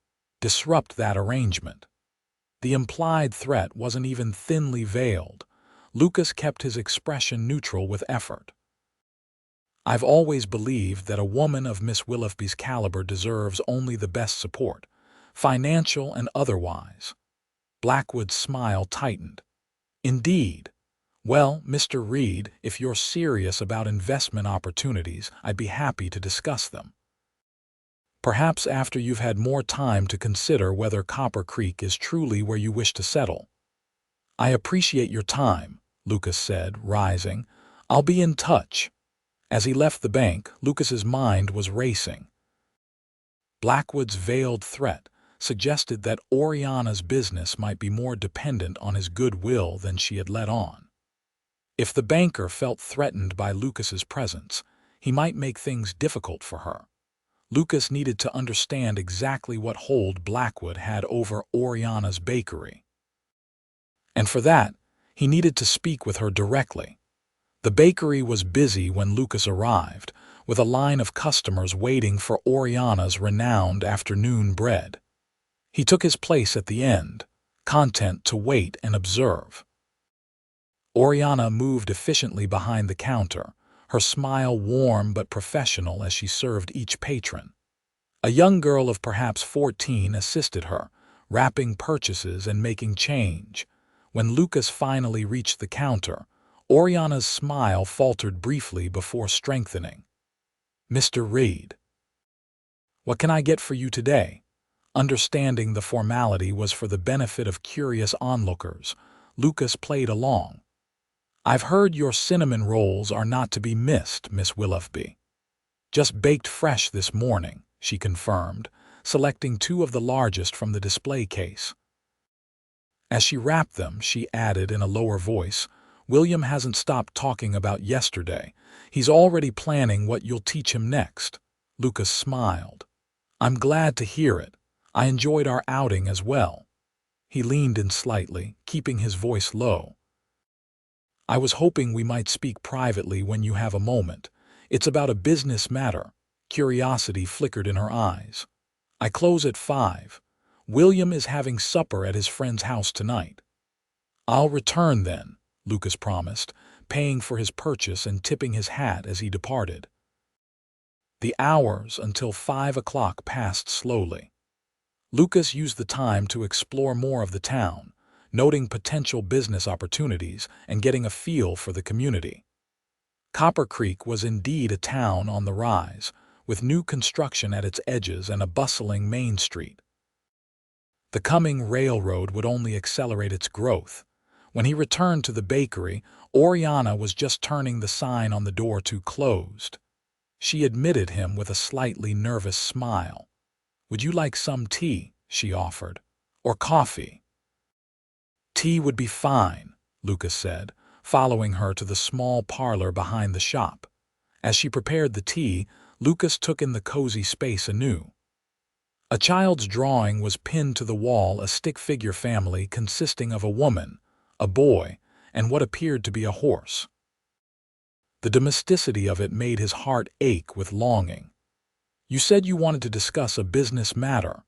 disrupt that arrangement." The implied threat wasn't even thinly veiled. Lucas kept his expression neutral with effort. "I've always believed that a woman of Miss Willoughby's caliber deserves only the best support, financial and otherwise." Blackwood's smile tightened. "Indeed. Well, Mr. Reed, if you're serious about investment opportunities, I'd be happy to discuss them. Perhaps after you've had more time to consider whether Copper Creek is truly where you wish to settle." "I appreciate your time," Lucas said, rising. "I'll be in touch." As he left the bank, Lucas's mind was racing. Blackwood's veiled threat suggested that Oriana's business might be more dependent on his goodwill than she had let on. If the banker felt threatened by Lucas's presence, he might make things difficult for her. Lucas needed to understand exactly what hold Blackwood had over Oriana's bakery. And for that, he needed to speak with her directly. The bakery was busy when Lucas arrived, with a line of customers waiting for Oriana's renowned afternoon bread. He took his place at the end, content to wait and observe. Oriana moved efficiently behind the counter, her smile warm but professional as she served each patron. A young girl of perhaps 14 assisted her, wrapping purchases and making change. When Lucas finally reached the counter, Oriana's smile faltered briefly before strengthening. "Mr. Reed, what can I get for you today?" Understanding the formality was for the benefit of curious onlookers, Lucas played along. "I've heard your cinnamon rolls are not to be missed, Miss Willoughby." "Just baked fresh this morning," she confirmed, selecting 2 of the largest from the display case. As she wrapped them, she added in a lower voice, "William hasn't stopped talking about yesterday. He's already planning what you'll teach him next." Lucas smiled. "I'm glad to hear it. I enjoyed our outing as well." He leaned in slightly, keeping his voice low. "I was hoping we might speak privately when you have a moment. It's about a business matter." Curiosity flickered in her eyes. "I close at 5. William is having supper at his friend's house tonight." "I'll return then," Lucas promised, paying for his purchase and tipping his hat as he departed. The hours until 5 o'clock passed slowly. Lucas used the time to explore more of the town, noting potential business opportunities and getting a feel for the community. Copper Creek was indeed a town on the rise, with new construction at its edges and a bustling main street. The coming railroad would only accelerate its growth. When he returned to the bakery, Oriana was just turning the sign on the door to "closed." She admitted him with a slightly nervous smile. "Would you like some tea?" she offered. "Or coffee?" "Tea would be fine," Lucas said, following her to the small parlor behind the shop. As she prepared the tea, Lucas took in the cozy space anew. A child's drawing was pinned to the wall, a stick figure family consisting of a woman, a boy, and what appeared to be a horse. The domesticity of it made his heart ache with longing. "You said you wanted to discuss a business matter,"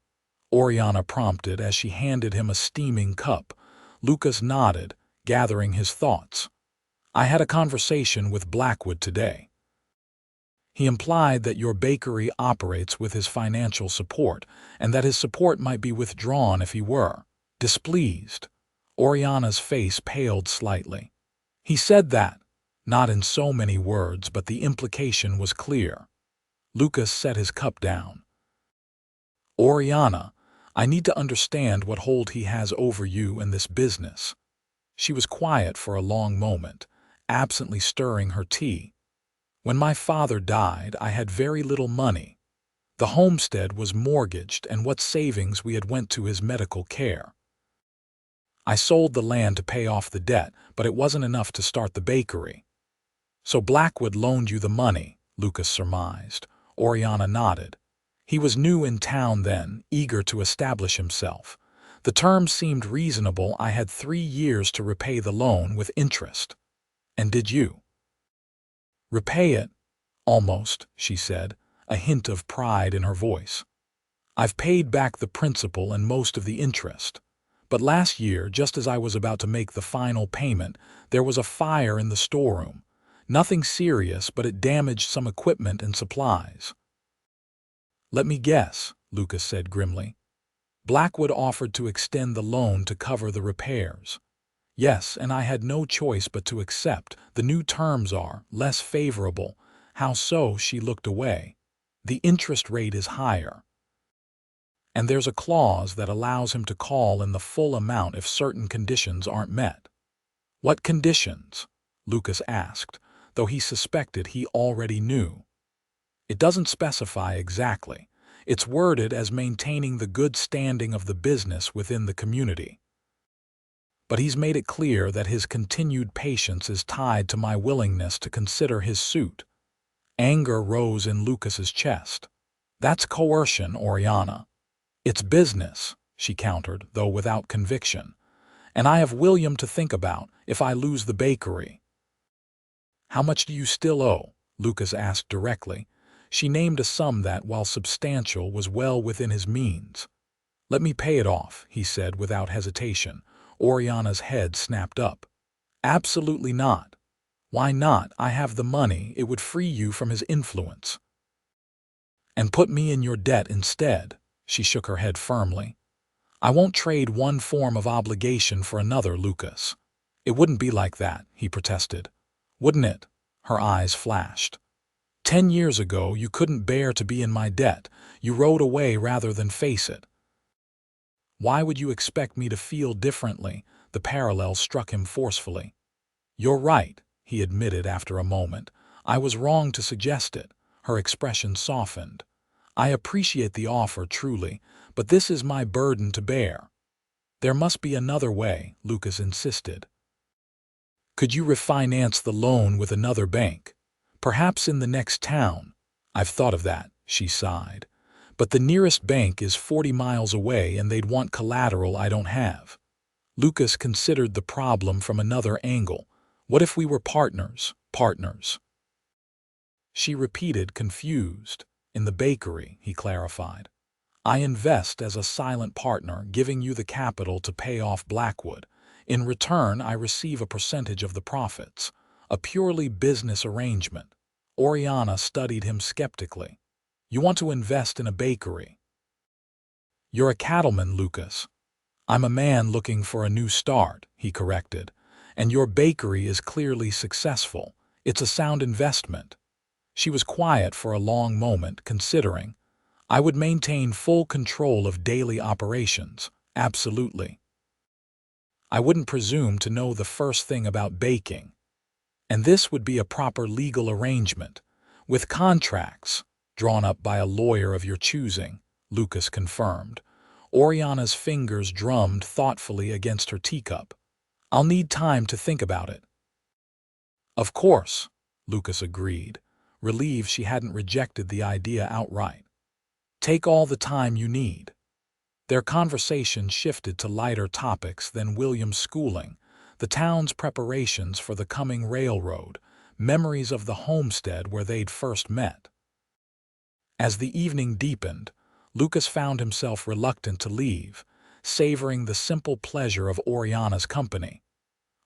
Oriana prompted as she handed him a steaming cup. Lucas nodded, gathering his thoughts. "I had a conversation with Blackwood today. He implied that your bakery operates with his financial support, and that his support might be withdrawn if he were displeased." Oriana's face paled slightly. "He said that, not in so many words, but the implication was clear." Lucas set his cup down. "Oriana, I need to understand what hold he has over you and this business." She was quiet for a long moment, absently stirring her tea. "When my father died, I had very little money. The homestead was mortgaged, and what savings we had went to his medical care. I sold the land to pay off the debt, but it wasn't enough to start the bakery." "So Blackwood loaned you the money," Lucas surmised. Oriana nodded. "He was new in town then, eager to establish himself. The terms seemed reasonable. I had 3 years to repay the loan with interest." "And did you?" "Repay it?" "Almost," she said, a hint of pride in her voice. "I've paid back the principal and most of the interest. But last year, just as I was about to make the final payment, there was a fire in the storeroom. Nothing serious, but it damaged some equipment and supplies." "Let me guess," Lucas said grimly. "Blackwood offered to extend the loan to cover the repairs." "Yes, and I had no choice but to accept. The new terms are less favorable." "How so?" She looked away. "The interest rate is higher. And there's a clause that allows him to call in the full amount if certain conditions aren't met." "What conditions?" Lucas asked, though he suspected he already knew. "It doesn't specify exactly. It's worded as maintaining the good standing of the business within the community. But he's made it clear that his continued patience is tied to my willingness to consider his suit." Anger rose in Lucas's chest. "That's coercion, Oriana." "It's business," she countered, though without conviction. "And I have William to think about if I lose the bakery." "How much do you still owe?" Lucas asked directly. She named a sum that, while substantial, was well within his means. "Let me pay it off," he said without hesitation. Oriana's head snapped up. "Absolutely not." "Why not? I have the money. It would free you from his influence." "And put me in your debt instead." She shook her head firmly. "I won't trade one form of obligation for another, Lucas." "It wouldn't be like that," he protested. "Wouldn't it?" Her eyes flashed. 10 years ago, you couldn't bear to be in my debt. You rode away rather than face it." "Why would you expect me to feel differently?" The parallel struck him forcefully. "You're right," he admitted after a moment. "I was wrong to suggest it." Her expression softened. "I appreciate the offer truly, but this is my burden to bear." "There must be another way," Lucas insisted. "Could you refinance the loan with another bank? Perhaps in the next town." "I've thought of that," she sighed. "But the nearest bank is 40 miles away and they'd want collateral I don't have." Lucas considered the problem from another angle. "What if we were partners?" "Partners?" She repeated, confused. "In the bakery," he clarified. "I invest as a silent partner, giving you the capital to pay off Blackwood. In return, I receive a percentage of the profits. A purely business arrangement." Oriana studied him skeptically. "You want to invest in a bakery?" "You're a cattleman, Lucas." "I'm a man looking for a new start," he corrected. "And your bakery is clearly successful. It's a sound investment." She was quiet for a long moment, considering. "I would maintain full control of daily operations." "Absolutely." "I wouldn't presume to know the first thing about baking." "And this would be a proper legal arrangement, with contracts drawn up by a lawyer of your choosing," Lucas confirmed. Oriana's fingers drummed thoughtfully against her teacup. "I'll need time to think about it." Of course, Lucas agreed, relieved she hadn't rejected the idea outright. Take all the time you need. Their conversation shifted to lighter topics than William's schooling, the town's preparations for the coming railroad, memories of the homestead where they'd first met. As the evening deepened, Lucas found himself reluctant to leave, savoring the simple pleasure of Oriana's company.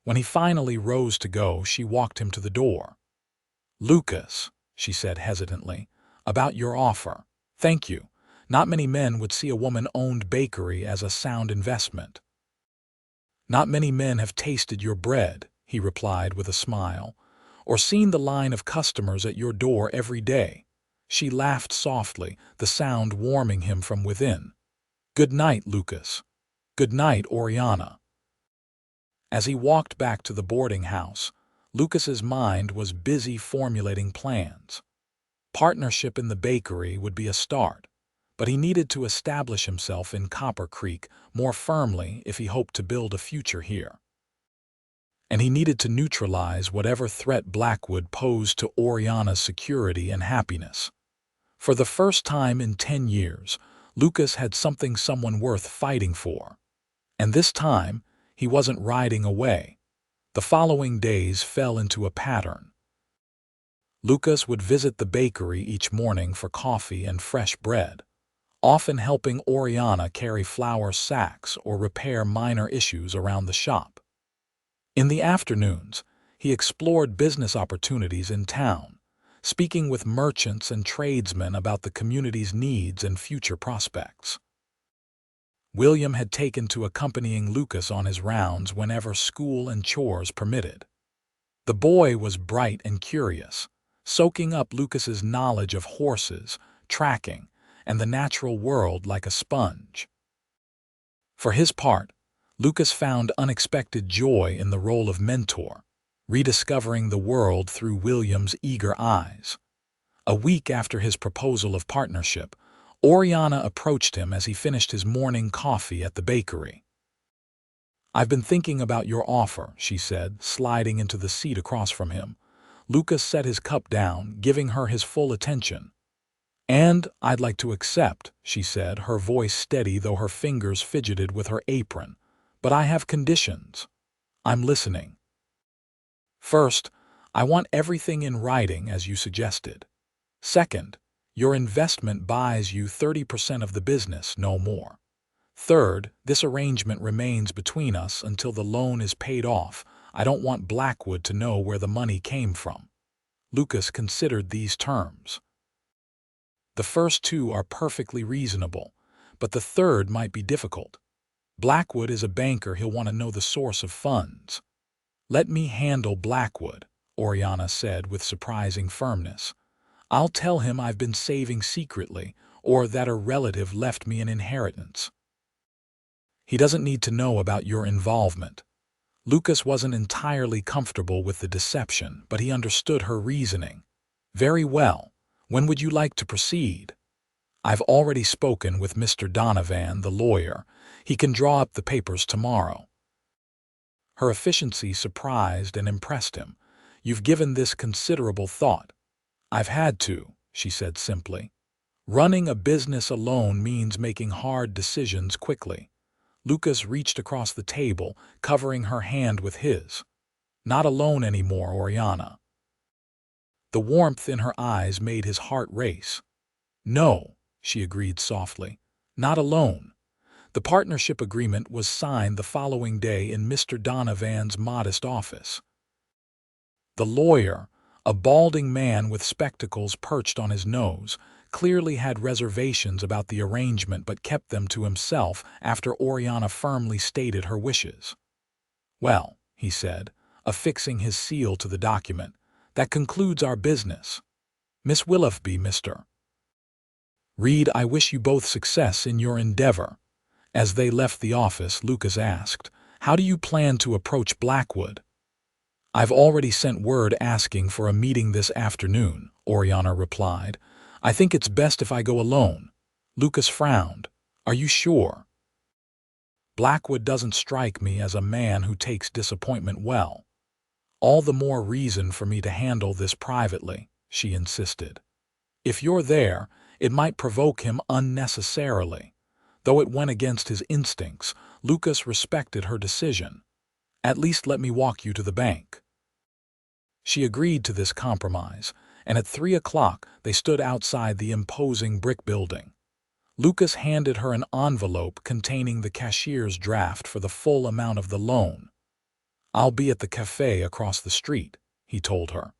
When he finally rose to go, she walked him to the door. "Lucas," she said hesitantly, "about your offer. Thank you. Not many men would see a woman-owned bakery as a sound investment." "Not many men have tasted your bread," he replied with a smile, "or seen the line of customers at your door every day." She laughed softly, the sound warming him from within. "Good night, Lucas. Good night, Oriana." As he walked back to the boarding house, Lucas's mind was busy formulating plans. Partnership in the bakery would be a start, but he needed to establish himself in Copper Creek more firmly if he hoped to build a future here. And he needed to neutralize whatever threat Blackwood posed to Oriana's security and happiness. For the first time in 10 years, Lucas had someone worth fighting for. And this time, he wasn't riding away. The following days fell into a pattern. Lucas would visit the bakery each morning for coffee and fresh bread, often helping Oriana carry flour sacks or repair minor issues around the shop. In the afternoons, he explored business opportunities in town, speaking with merchants and tradesmen about the community's needs and future prospects. William had taken to accompanying Lucas on his rounds whenever school and chores permitted. The boy was bright and curious, soaking up Lucas's knowledge of horses, tracking, and the natural world like a sponge. For his part, Lucas found unexpected joy in the role of mentor, rediscovering the world through William's eager eyes. A week after his proposal of partnership, Oriana approached him as he finished his morning coffee at the bakery. "I've been thinking about your offer," she said, sliding into the seat across from him. Lucas set his cup down, giving her his full attention. "And I'd like to accept," she said, her voice steady though her fingers fidgeted with her apron. "But I have conditions." "I'm listening." "First, I want everything in writing as you suggested. Second, your investment buys you 30% of the business, no more. Third, this arrangement remains between us until the loan is paid off. I don't want Blackwood to know where the money came from." Lucas considered these terms. "The first two are perfectly reasonable, but the third might be difficult. Blackwood is a banker, he'll want to know the source of funds." "Let me handle Blackwood," Oriana said with surprising firmness. "I'll tell him I've been saving secretly, or that a relative left me an inheritance. He doesn't need to know about your involvement." Lucas wasn't entirely comfortable with the deception, but he understood her reasoning. "Very well. When would you like to proceed?" "I've already spoken with Mr. Donovan, the lawyer. He can draw up the papers tomorrow." Her efficiency surprised and impressed him. "You've given this considerable thought." "I've had to," she said simply. "Running a business alone means making hard decisions quickly." Lucas reached across the table, covering her hand with his. "Not alone anymore, Oriana." The warmth in her eyes made his heart race. "No," she agreed softly, "not alone." The partnership agreement was signed the following day in Mr. Donovan's modest office. The lawyer, a balding man with spectacles perched on his nose, clearly had reservations about the arrangement but kept them to himself after Oriana firmly stated her wishes. "Well," he said, affixing his seal to the document, "that concludes our business. Miss Willoughby, Mr. Reed, I wish you both success in your endeavor." As they left the office, Lucas asked, "How do you plan to approach Blackwood?" "I've already sent word asking for a meeting this afternoon," Oriana replied. "I think it's best if I go alone." Lucas frowned. "Are you sure?" "Blackwood doesn't strike me as a man who takes disappointment well." All the more reason for me to handle this privately, she insisted. If you're there, it might provoke him unnecessarily. Though it went against his instincts, Lucas respected her decision. At least let me walk you to the bank. She agreed to this compromise, and at 3 o'clock they stood outside the imposing brick building. Lucas handed her an envelope containing the cashier's draft for the full amount of the loan. "I'll be at the cafe across the street," he told her.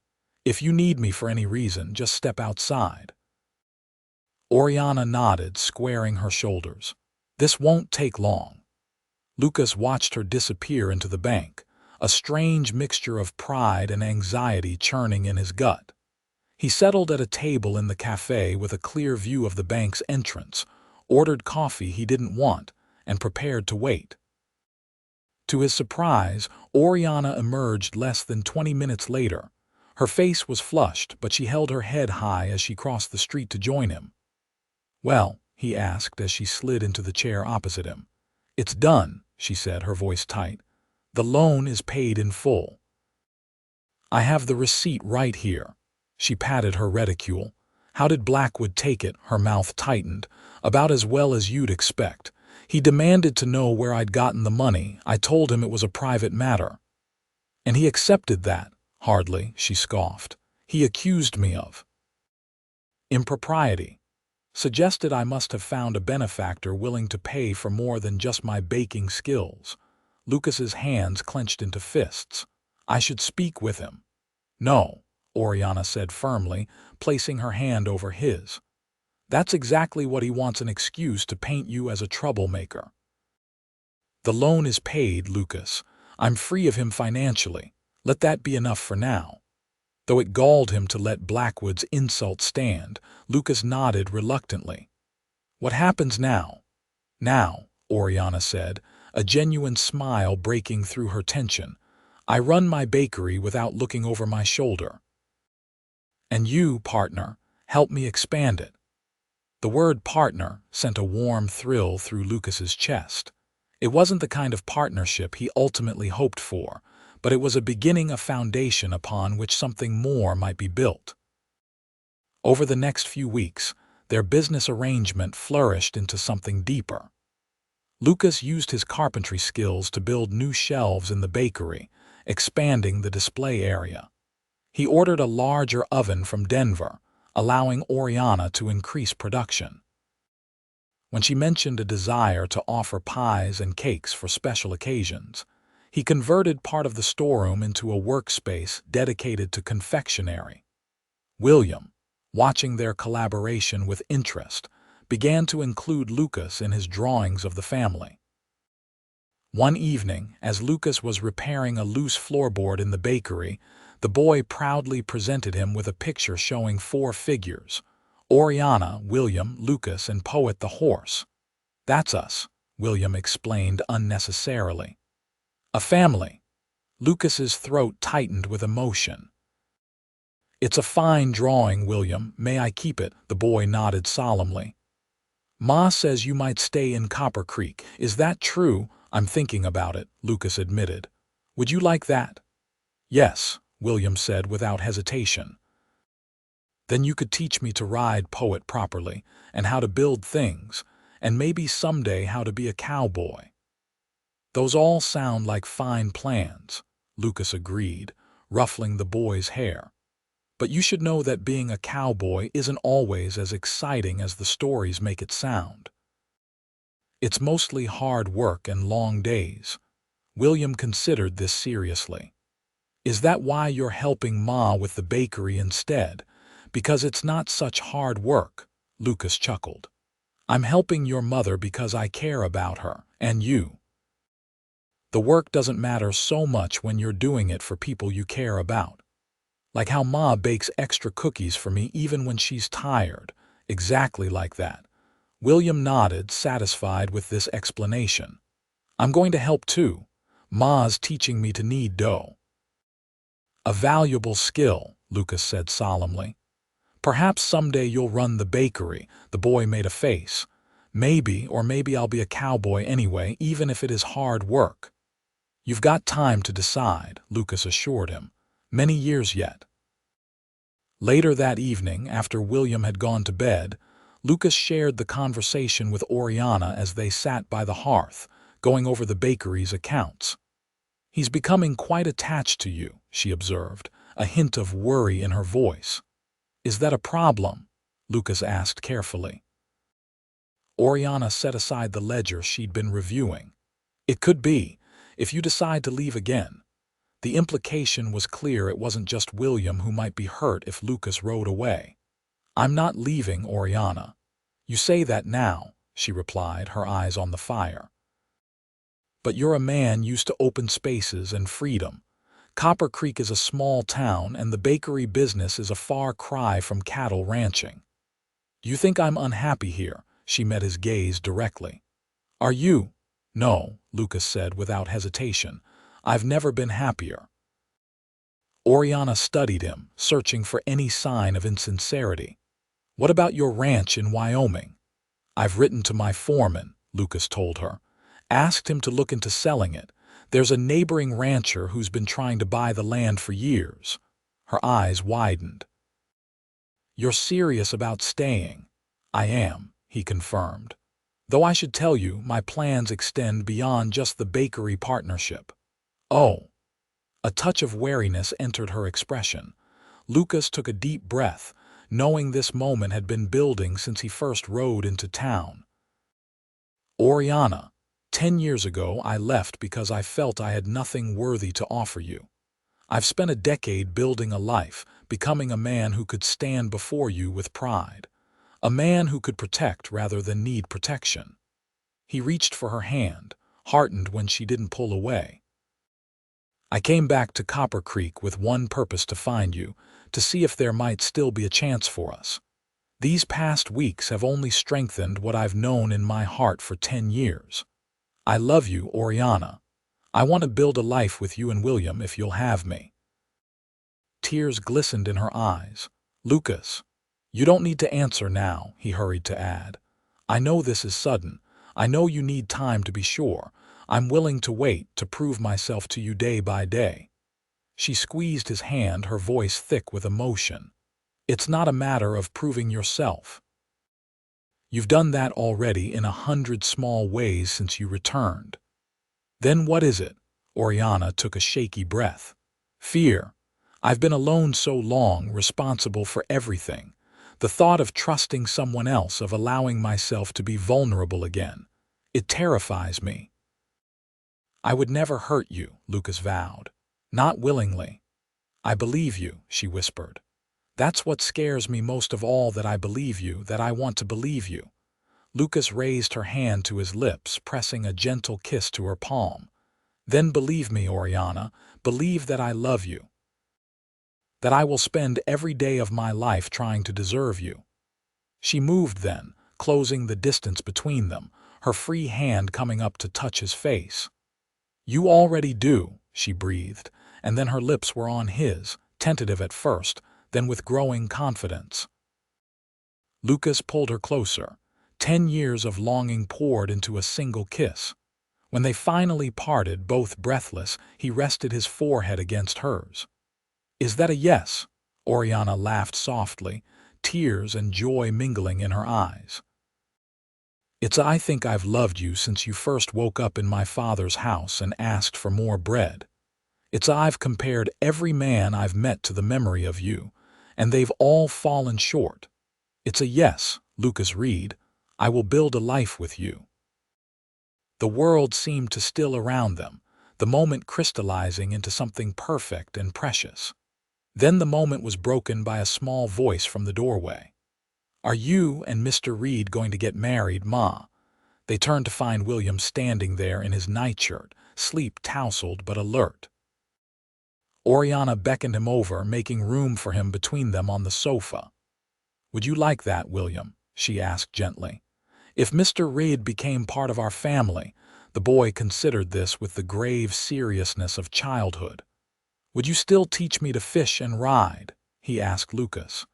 "If you need me for any reason, just step outside." Oriana nodded, squaring her shoulders. "This won't take long." Lucas watched her disappear into the bank, a strange mixture of pride and anxiety churning in his gut. He settled at a table in the cafe with a clear view of the bank's entrance, ordered coffee he didn't want, and prepared to wait. To his surprise, Oriana emerged less than 20 minutes later. Her face was flushed, but she held her head high as she crossed the street to join him. "Well," he asked as she slid into the chair opposite him. "It's done," she said, her voice tight. "The loan is paid in full. I have the receipt right here." She patted her reticule. "How did Blackwood take it?" Her mouth tightened. "About as well as you'd expect. He demanded to know where I'd gotten the money. I told him it was a private matter." "And he accepted that?" "Hardly," she scoffed. "He accused me of impropriety. Suggested I must have found a benefactor willing to pay for more than just my baking skills." Lucas's hands clenched into fists. "I should speak with him." "No," Oriana said firmly, placing her hand over his. "That's exactly what he wants, an excuse to paint you as a troublemaker." "The loan is paid, Lucas. I'm free of him financially. Let that be enough for now." Though it galled him to let Blackwood's insult stand, Lucas nodded reluctantly. "What happens now?" "Now," Oriana said, a genuine smile breaking through her tension, "I run my bakery without looking over my shoulder. And you, partner, help me expand it." The word partner sent a warm thrill through Lucas's chest. It wasn't the kind of partnership he ultimately hoped for, but it was a beginning, a foundation upon which something more might be built. Over the next few weeks, their business arrangement flourished into something deeper. Lucas used his carpentry skills to build new shelves in the bakery, expanding the display area. He ordered a larger oven from Denver, allowing Oriana to increase production. When she mentioned a desire to offer pies and cakes for special occasions, he converted part of the storeroom into a workspace dedicated to confectionery. William, watching their collaboration with interest, began to include Lucas in his drawings of the family. One evening, as Lucas was repairing a loose floorboard in the bakery, the boy proudly presented him with a picture showing 4 figures: Oriana, William, Lucas, and Poet the horse. "That's us," William explained unnecessarily. "A family." Lucas's throat tightened with emotion. "It's a fine drawing, William. May I keep it?" The boy nodded solemnly. "Ma says you might stay in Copper Creek. Is that true?" "I'm thinking about it," Lucas admitted. "Would you like that?" "Yes," William said without hesitation. "Then you could teach me to ride Poet properly, and how to build things, and maybe someday how to be a cowboy." "Those all sound like fine plans," Lucas agreed, ruffling the boy's hair. "But you should know that being a cowboy isn't always as exciting as the stories make it sound. It's mostly hard work and long days." William considered this seriously. "Is that why you're helping Ma with the bakery instead? Because it's not such hard work," Lucas chuckled. "I'm helping your mother because I care about her, and you. The work doesn't matter so much when you're doing it for people you care about. Like how Ma bakes extra cookies for me even when she's tired. Exactly like that." William nodded, satisfied with this explanation. "I'm going to help too. Ma's teaching me to knead dough." "A valuable skill," Lucas said solemnly. "Perhaps someday you'll run the bakery." The boy made a face. "Maybe, or maybe I'll be a cowboy anyway, even if it is hard work." You've got time to decide, Lucas assured him. Many years yet. Later that evening, after William had gone to bed, Lucas shared the conversation with Oriana as they sat by the hearth, going over the bakery's accounts. "He's becoming quite attached to you," she observed, a hint of worry in her voice. "Is that a problem?" Lucas asked carefully. Oriana set aside the ledger she'd been reviewing. "It could be, if you decide to leave again." The implication was clear. It wasn't just William who might be hurt if Lucas rode away. "I'm not leaving, Oriana." "You say that now," she replied, her eyes on the fire. "But you're a man used to open spaces and freedom. Copper Creek is a small town, and the bakery business is a far cry from cattle ranching. Do you think I'm unhappy here?" She met his gaze directly. "Are you?" "No," Lucas said without hesitation. "I've never been happier." Oriana studied him, searching for any sign of insincerity. "What about your ranch in Wyoming?" "I've written to my foreman," Lucas told her. "Asked him to look into selling it. There's a neighboring rancher who's been trying to buy the land for years." Her eyes widened. "You're serious about staying?" "I am," he confirmed. "Though I should tell you, my plans extend beyond just the bakery partnership." "Oh." A touch of wariness entered her expression. Lucas took a deep breath, knowing this moment had been building since he first rode into town. "Oriana, 10 years ago I left because I felt I had nothing worthy to offer you. I've spent a decade building a life, becoming a man who could stand before you with pride. A man who could protect rather than need protection." He reached for her hand, heartened when she didn't pull away. "I came back to Copper Creek with one purpose: to find you, to see if there might still be a chance for us. These past weeks have only strengthened what I've known in my heart for 10 years. I love you, Oriana. I want to build a life with you and William if you'll have me." Tears glistened in her eyes. "Lucas, you don't need to answer now," he hurried to add. "I know this is sudden. I know you need time to be sure. I'm willing to wait, to prove myself to you day by day." She squeezed his hand, her voice thick with emotion. "It's not a matter of proving yourself. You've done that already in 100 small ways since you returned." "Then what is it?" Oriana took a shaky breath. "Fear. I've been alone so long, responsible for everything. The thought of trusting someone else, of allowing myself to be vulnerable again, it terrifies me." "I would never hurt you," Lucas vowed. "Not willingly." "I believe you," she whispered. "That's what scares me most of all, that I believe you, that I want to believe you." Lucas raised her hand to his lips, pressing a gentle kiss to her palm. "Then believe me, Oriana. Believe that I love you. That I will spend every day of my life trying to deserve you." She moved then, closing the distance between them, her free hand coming up to touch his face. "You already do," she breathed, and then her lips were on his, tentative at first, then with growing confidence. Lucas pulled her closer. 10 years of longing poured into a single kiss. When they finally parted, both breathless, he rested his forehead against hers. "Is that a yes?" Oriana laughed softly, tears and joy mingling in her eyes. "I think I've loved you since you first woke up in my father's house and asked for more bread. I've compared every man I've met to the memory of you, and they've all fallen short. It's a yes, Lucas Reed. I will build a life with you." The world seemed to still around them, the moment crystallizing into something perfect and precious. Then the moment was broken by a small voice from the doorway. "Are you and Mr. Reed going to get married, Ma?" They turned to find William standing there in his nightshirt, sleep-tousled but alert. Oriana beckoned him over, making room for him between them on the sofa. "Would you like that, William?" she asked gently. "If Mr. Reed became part of our family," the boy considered this with the grave seriousness of childhood. "Would you still teach me to fish and ride?" he asked Lucas.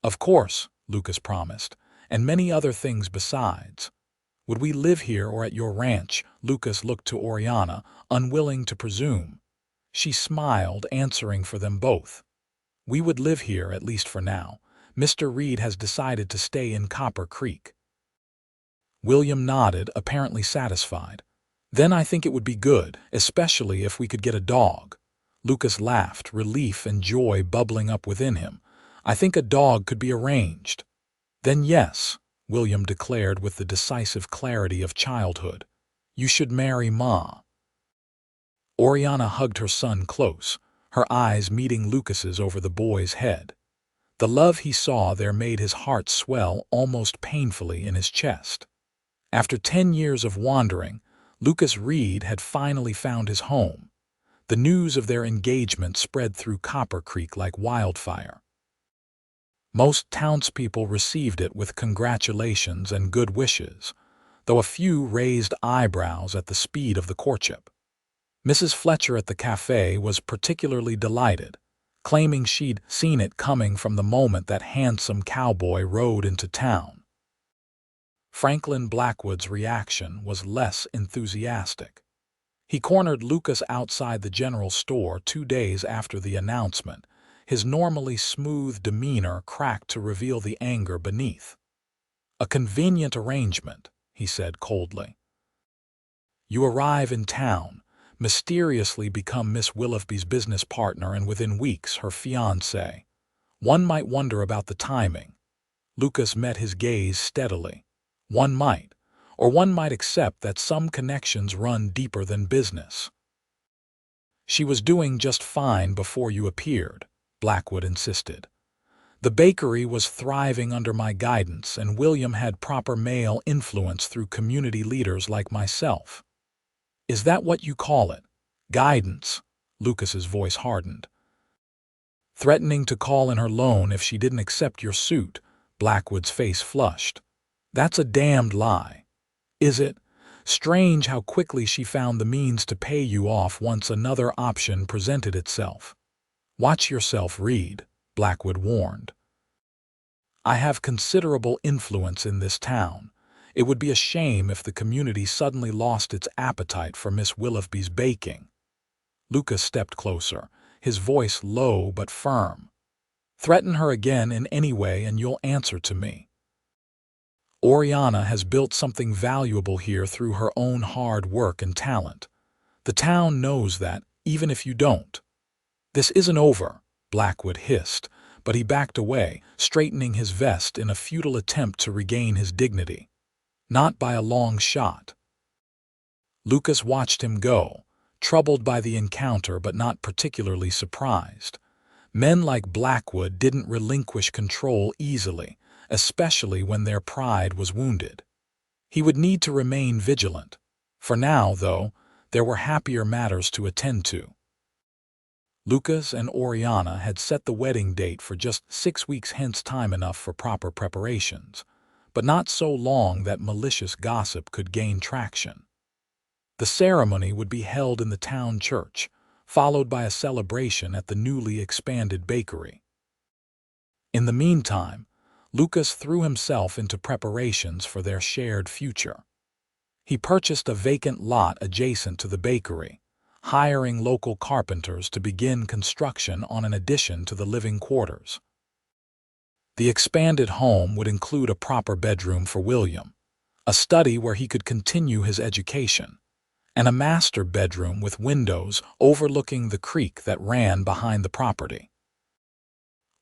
"Of course," Lucas promised, "and many other things besides." Would we live here or at your ranch? Lucas looked to Oriana, unwilling to presume. She smiled, answering for them both. We would live here, at least for now. Mr. Reed has decided to stay in Copper Creek. William nodded, apparently satisfied. Then I think it would be good, especially if we could get a dog. Lucas laughed, relief and joy bubbling up within him. I think a dog could be arranged. Then yes, William declared with the decisive clarity of childhood. You should marry Ma. Oriana hugged her son close, her eyes meeting Lucas's over the boy's head. The love he saw there made his heart swell almost painfully in his chest. After 10 years of wandering, Lucas Reed had finally found his home. The news of their engagement spread through Copper Creek like wildfire. Most townspeople received it with congratulations and good wishes, though a few raised eyebrows at the speed of the courtship. Mrs. Fletcher at the cafe was particularly delighted, claiming she'd seen it coming from the moment that handsome Cowboy rode into town. Franklin Blackwood's reaction was less enthusiastic. He cornered Lucas outside the general store 2 days after the announcement, his normally smooth demeanor cracked to reveal the anger beneath. A convenient arrangement, he said coldly. You arrive in town, mysteriously become Miss Willoughby's business partner and within weeks her fiancé. One might wonder about the timing. Lucas met his gaze steadily. One might, or one might accept that some connections run deeper than business. She was doing just fine before you appeared, Blackwood insisted. The bakery was thriving under my guidance, and William had proper male influence through community leaders like myself. Is that what you call it? Guidance? Lucas's voice hardened. Threatening to call in her loan if she didn't accept your suit, Blackwood's face flushed. That's a damned lie. Is it? Strange how quickly she found the means to pay you off once another option presented itself. Watch yourself, Reed, Blackwood warned. I have considerable influence in this town. It would be a shame if the community suddenly lost its appetite for Miss Willoughby's baking. Lucas stepped closer, his voice low but firm. Threaten her again in any way and you'll answer to me. Oriana has built something valuable here through her own hard work and talent. The town knows that, even if you don't. This isn't over, Blackwood hissed, but he backed away, straightening his vest in a futile attempt to regain his dignity. Not by a long shot. Lucas watched him go, troubled by the encounter but not particularly surprised. Men like Blackwood didn't relinquish control easily, especially when their pride was wounded. He would need to remain vigilant. For now, though, there were happier matters to attend to. Lucas and Oriana had set the wedding date for just 6 weeks hence, time enough for proper preparations, but not so long that malicious gossip could gain traction. The ceremony would be held in the town church, followed by a celebration at the newly expanded bakery. In the meantime, Lucas threw himself into preparations for their shared future. He purchased a vacant lot adjacent to the bakery, hiring local carpenters to begin construction on an addition to the living quarters. The expanded home would include a proper bedroom for William, a study where he could continue his education, and a master bedroom with windows overlooking the creek that ran behind the property.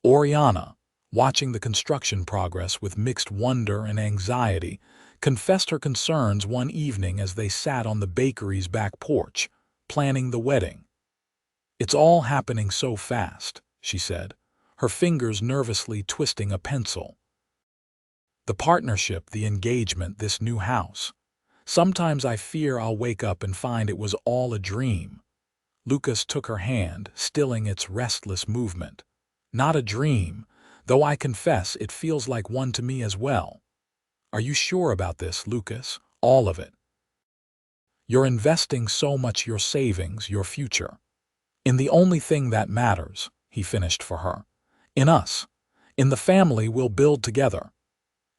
Oriana, watching the construction progress with mixed wonder and anxiety, confessed her concerns one evening as they sat on the bakery's back porch, planning the wedding. It's all happening so fast, she said, her fingers nervously twisting a pencil. The partnership, the engagement, this new house. Sometimes I fear I'll wake up and find it was all a dream. Lucas took her hand, stilling its restless movement. Not a dream, though I confess it feels like one to me as well. Are you sure about this, Lucas? All of it. You're investing so much, your savings, your future. In the only thing that matters, he finished for her. In us. In the family we'll build together.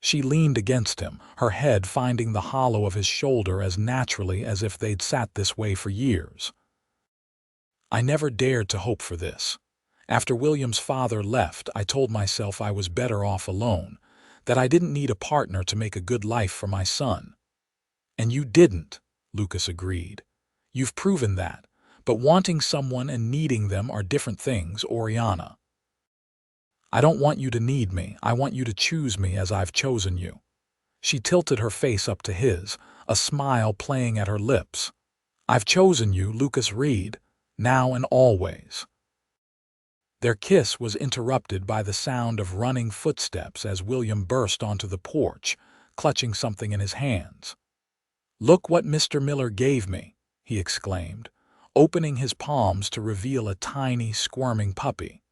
She leaned against him, her head finding the hollow of his shoulder as naturally as if they'd sat this way for years. I never dared to hope for this. After William's father left, I told myself I was better off alone, that I didn't need a partner to make a good life for my son. And you didn't, Lucas agreed. You've proven that, but wanting someone and needing them are different things, Oriana. I don't want you to need me, I want you to choose me as I've chosen you. She tilted her face up to his, a smile playing at her lips. I've chosen you, Lucas Reed, now and always. Their kiss was interrupted by the sound of running footsteps as William burst onto the porch, clutching something in his hands. "Look what Mr. Miller gave me," he exclaimed, opening his palms to reveal a tiny, squirming puppy.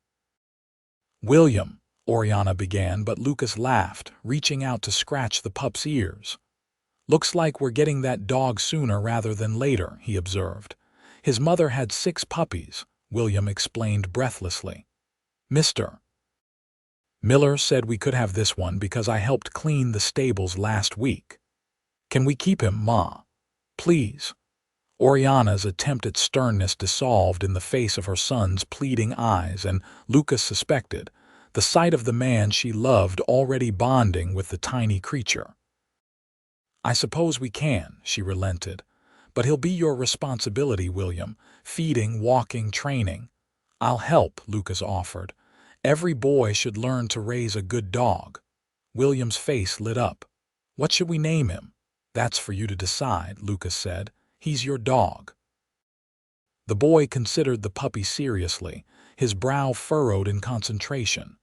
"William," Oriana began, but Lucas laughed, reaching out to scratch the pup's ears. "Looks like we're getting that dog sooner rather than later," he observed. "His mother had 6 puppies," William explained breathlessly. "Mr. Miller said we could have this one because I helped clean the stables last week. Can we keep him, Ma? Please?" Oriana's attempt at sternness dissolved in the face of her son's pleading eyes, and Lucas suspected, the sight of the man she loved already bonding with the tiny creature. "I suppose we can," she relented. "But he'll be your responsibility, William. Feeding, walking, training." "I'll help," Lucas offered. "Every boy should learn to raise a good dog." William's face lit up. "What should we name him?" "That's for you to decide," Lucas said. "He's your dog." The boy considered the puppy seriously, his brow furrowed in concentration.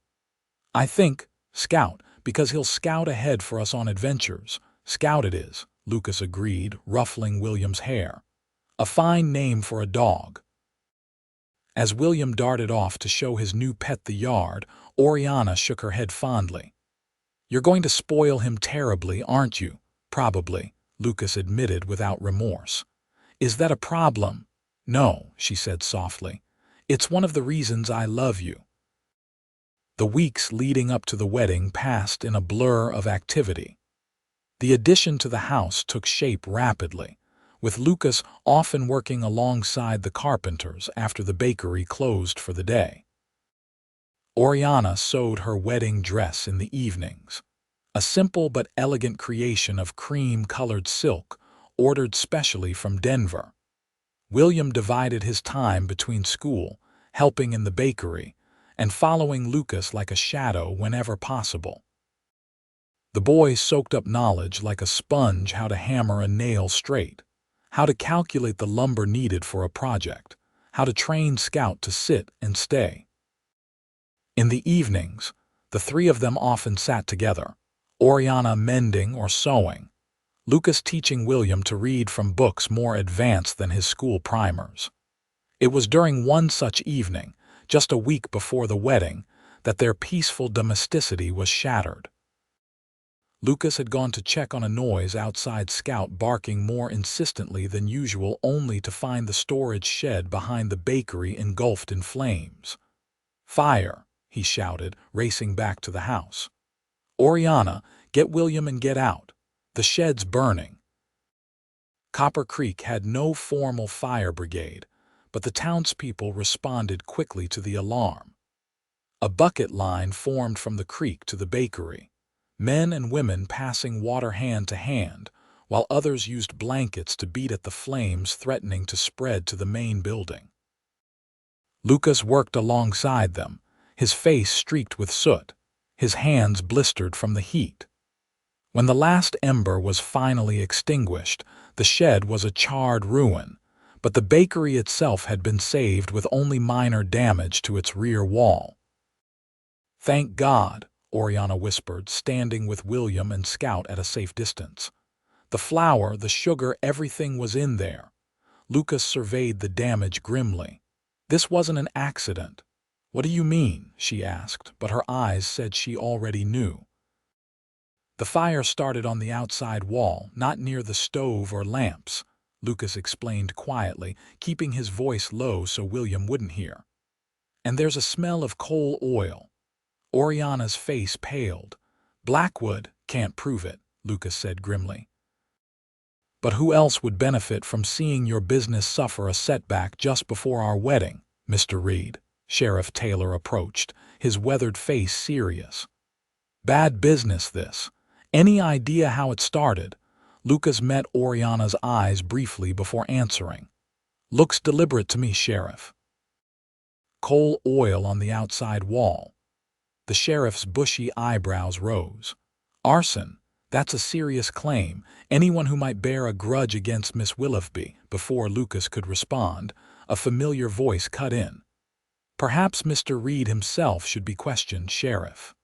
"I think Scout, because he'll scout ahead for us on adventures." "Scout it is," Lucas agreed, ruffling William's hair. "A fine name for a dog." As William darted off to show his new pet the yard, Oriana shook her head fondly. "You're going to spoil him terribly, aren't you?" "Probably," Lucas admitted without remorse. "Is that a problem?" "No," she said softly. "It's one of the reasons I love you." The weeks leading up to the wedding passed in a blur of activity. The addition to the house took shape rapidly, with Lucas often working alongside the carpenters after the bakery closed for the day. Oriana sewed her wedding dress in the evenings, a simple but elegant creation of cream-colored silk ordered specially from Denver. William divided his time between school, helping in the bakery, and following Lucas like a shadow whenever possible. The boy soaked up knowledge like a sponge: how to hammer a nail straight, how to calculate the lumber needed for a project, how to train Scout to sit and stay. In the evenings, the 3 of them often sat together, Oriana mending or sewing, Lucas teaching William to read from books more advanced than his school primers. It was during one such evening, just a week before the wedding, that their peaceful domesticity was shattered. Lucas had gone to check on a noise outside Scout barking more insistently than usual, only to find the storage shed behind the bakery engulfed in flames. "Fire!" he shouted, racing back to the house. "Oriana, get William and get out. The shed's burning." Copper Creek had no formal fire brigade, but the townspeople responded quickly to the alarm. A bucket line formed from the creek to the bakery, men and women passing water hand to hand, while others used blankets to beat at the flames threatening to spread to the main building. Lucas worked alongside them, his face streaked with soot, his hands blistered from the heat. When the last ember was finally extinguished, the shed was a charred ruin, but the bakery itself had been saved with only minor damage to its rear wall. "Thank God," Oriana whispered, standing with William and Scout at a safe distance. "The flour, the sugar, everything was in there." Lucas surveyed the damage grimly. "This wasn't an accident." "What do you mean?" she asked, but her eyes said she already knew. "The fire started on the outside wall, not near the stove or lamps," Lucas explained quietly, keeping his voice low so William wouldn't hear. "And there's a smell of coal oil." Oriana's face paled. "Blackwood, can't prove it," Lucas said grimly. "But who else would benefit from seeing your business suffer a setback just before our wedding, Mr. Reed?" Sheriff Taylor approached, his weathered face serious. "Bad business, this. Any idea how it started?" Lucas met Oriana's eyes briefly before answering. "Looks deliberate to me, Sheriff." "Coal oil on the outside wall." The sheriff's bushy eyebrows rose. "Arson. That's a serious claim. Anyone who might bear a grudge against Miss Willoughby." Before Lucas could respond, a familiar voice cut in. "Perhaps Mr. Reed himself should be questioned, Sheriff."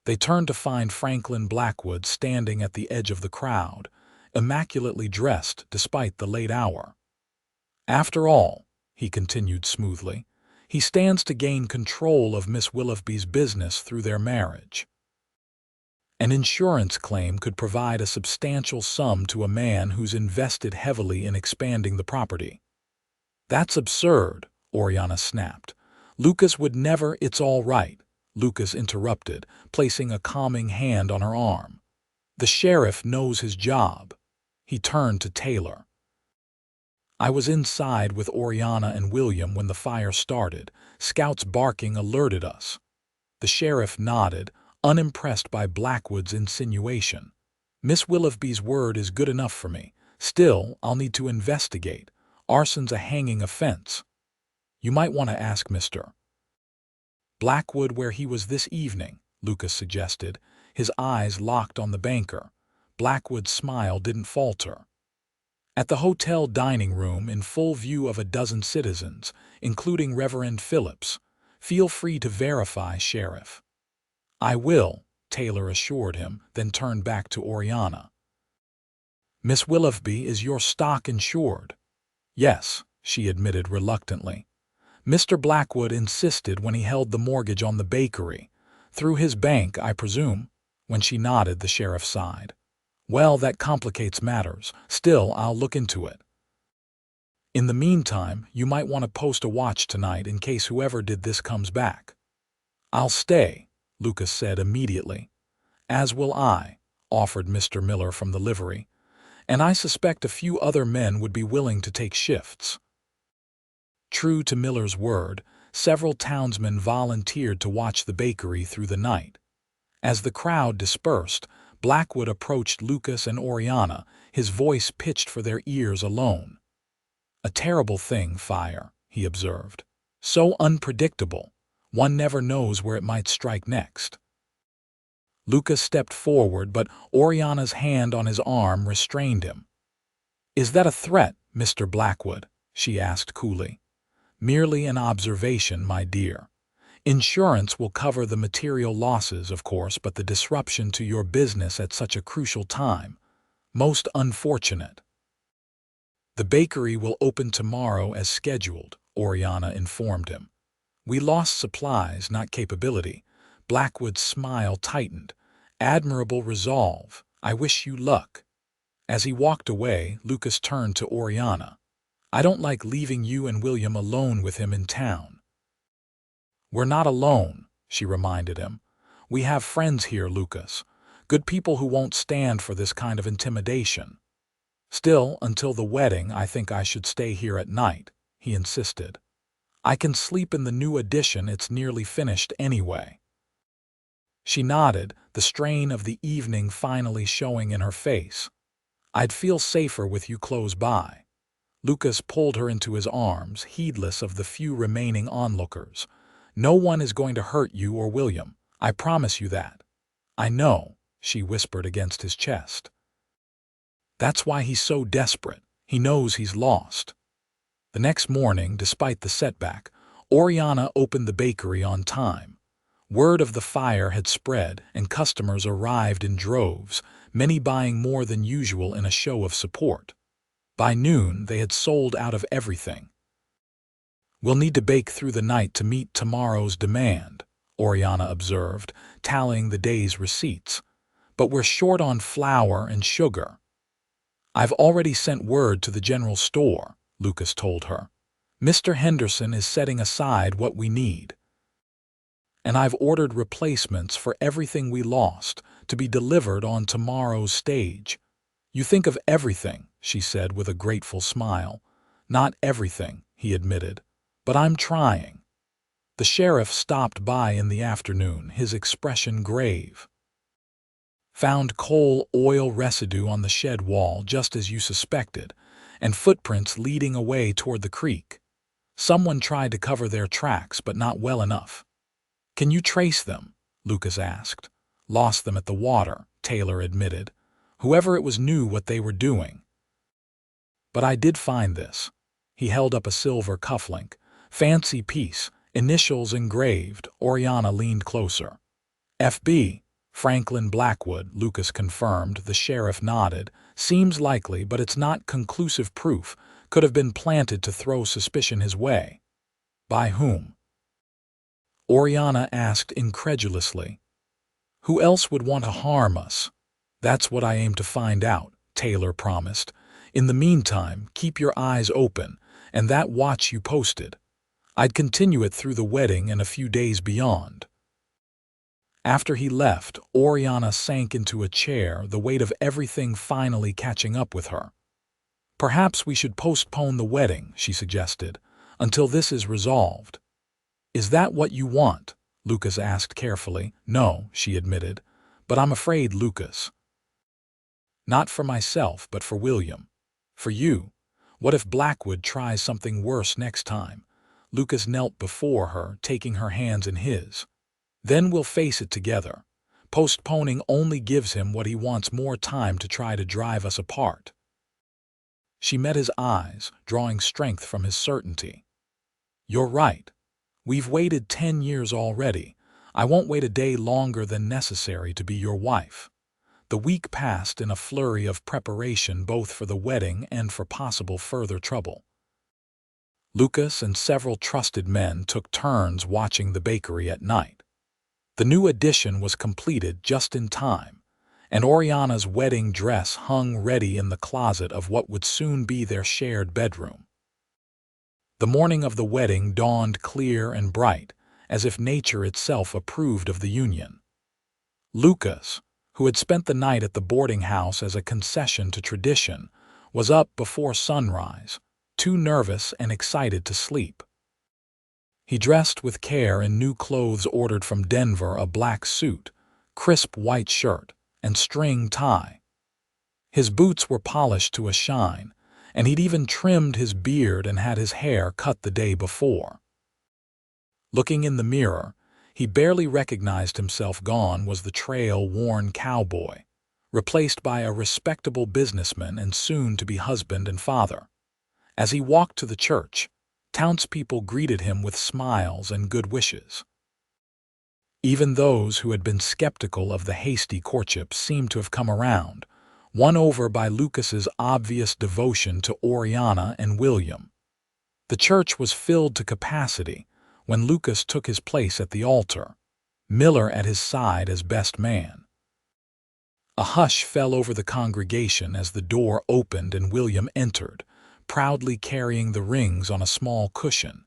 They turned to find Franklin Blackwood standing at the edge of the crowd, immaculately dressed despite the late hour. "After all," he continued smoothly, "he stands to gain control of Miss Willoughby's business through their marriage. An insurance claim could provide a substantial sum to a man who's invested heavily in expanding the property." "That's absurd," Oriana snapped. "Lucas would never—" "It's all right," Lucas interrupted, placing a calming hand on her arm. "The sheriff knows his job." He turned to Taylor. "I was inside with Oriana and William when the fire started. Scouts barking alerted us." The sheriff nodded, unimpressed by Blackwood's insinuation. "Miss Willoughby's word is good enough for me. Still, I'll need to investigate. Arson's a hanging offense." "You might want to ask Mr. Blackwood where he was this evening," Lucas suggested, his eyes locked on the banker. Blackwood's smile didn't falter. "At the hotel dining room in full view of a dozen citizens, including Reverend Phillips. Feel free to verify, Sheriff." "I will," Taylor assured him, then turned back to Oriana. "Miss Willoughby is your stock insured?" "Yes," she admitted reluctantly. "Mr. Blackwood insisted when he held the mortgage on the bakery. Through his bank, I presume?" When she nodded, the sheriff sighed. "Well, that complicates matters. Still, I'll look into it. In the meantime, you might want to post a watch tonight in case whoever did this comes back." "I'll stay," Lucas said immediately. "As will I," offered Mr. Miller from the livery. "And I suspect a few other men would be willing to take shifts." True to Miller's word, several townsmen volunteered to watch the bakery through the night. As the crowd dispersed, Blackwood approached Lucas and Oriana, his voice pitched for their ears alone. "A terrible thing, fire," he observed. "So unpredictable. One never knows where it might strike next." Lucas stepped forward, but Oriana's hand on his arm restrained him. "Is that a threat, Mr. Blackwood?" she asked coolly. "Merely an observation, my dear. Insurance will cover the material losses, of course, but the disruption to your business at such a crucial time. Most unfortunate." "The bakery will open tomorrow as scheduled," Oriana informed him. "We lost supplies, not capability." Blackwood's smile tightened. "Admirable resolve. I wish you luck." As he walked away, Lucas turned to Oriana. "I don't like leaving you and William alone with him in town." "We're not alone," she reminded him. "We have friends here, Lucas. Good people who won't stand for this kind of intimidation." "Still, until the wedding, I think I should stay here at night," he insisted. "I can sleep in the new addition. It's nearly finished anyway." She nodded, the strain of the evening finally showing in her face. "I'd feel safer with you close by." Lucas pulled her into his arms, heedless of the few remaining onlookers. "No one is going to hurt you or William. I promise you that." "I know," she whispered against his chest. "That's why he's so desperate. He knows he's lost." The next morning, despite the setback, Oriana opened the bakery on time. Word of the fire had spread, and customers arrived in droves, many buying more than usual in a show of support. By noon, they had sold out of everything. "We'll need to bake through the night to meet tomorrow's demand," Oriana observed, tallying the day's receipts. "But we're short on flour and sugar." "I've already sent word to the general store," Lucas told her. "Mr. Henderson is setting aside what we need. And I've ordered replacements for everything we lost. to be delivered on tomorrow's stage. You think of everything, she said with a grateful smile. Not everything, he admitted, but I'm trying. The sheriff stopped by in the afternoon, his expression grave. Found coal oil residue on the shed wall just as you suspected, and footprints leading away toward the creek. Someone tried to cover their tracks, but not well enough. Can you trace them? Lucas asked. Lost them at the water, Taylor admitted. Whoever it was knew what they were doing. But I did find this. He held up a silver cufflink. Fancy piece, initials engraved. Oriana leaned closer. F.B. Franklin Blackwood, Lucas confirmed. The sheriff nodded. Seems likely, but it's not conclusive proof. Could have been planted to throw suspicion his way. By whom? Oriana asked incredulously. Who else would want to harm us? That's what I aim to find out, Taylor promised. In the meantime, keep your eyes open, and that watch you posted. I'd continue it through the wedding and a few days beyond. After he left, Oriana sank into a chair, the weight of everything finally catching up with her. Perhaps we should postpone the wedding, she suggested, until this is resolved. Is that what you want? Lucas asked carefully. No, she admitted, but I'm afraid, Lucas. Not for myself, but for William. For you. What if Blackwood tries something worse next time? Lucas knelt before her, taking her hands in his. Then we'll face it together. Postponing only gives him what he wants, more time to try to drive us apart. She met his eyes, drawing strength from his certainty. You're right. We've waited 10 years already. I won't wait a day longer than necessary to be your wife. The week passed in a flurry of preparation, both for the wedding and for possible further trouble. Lucas and several trusted men took turns watching the bakery at night. The new addition was completed just in time, and Oriana's wedding dress hung ready in the closet of what would soon be their shared bedroom. The morning of the wedding dawned clear and bright, as if nature itself approved of the union. Lucas, who had spent the night at the boarding house as a concession to tradition, was up before sunrise, too nervous and excited to sleep. He dressed with care in new clothes ordered from Denver, a black suit, crisp white shirt, and string tie. His boots were polished to a shine, and he'd even trimmed his beard and had his hair cut the day before. Looking in the mirror, he barely recognized himself. Gone was the trail-worn cowboy, replaced by a respectable businessman and soon-to-be husband and father. As he walked to the church, townspeople greeted him with smiles and good wishes. Even those who had been skeptical of the hasty courtship seemed to have come around, won over by Lucas's obvious devotion to Oriana and William. The church was filled to capacity when Lucas took his place at the altar, Miller at his side as best man. A hush fell over the congregation as the door opened and William entered, proudly carrying the rings on a small cushion.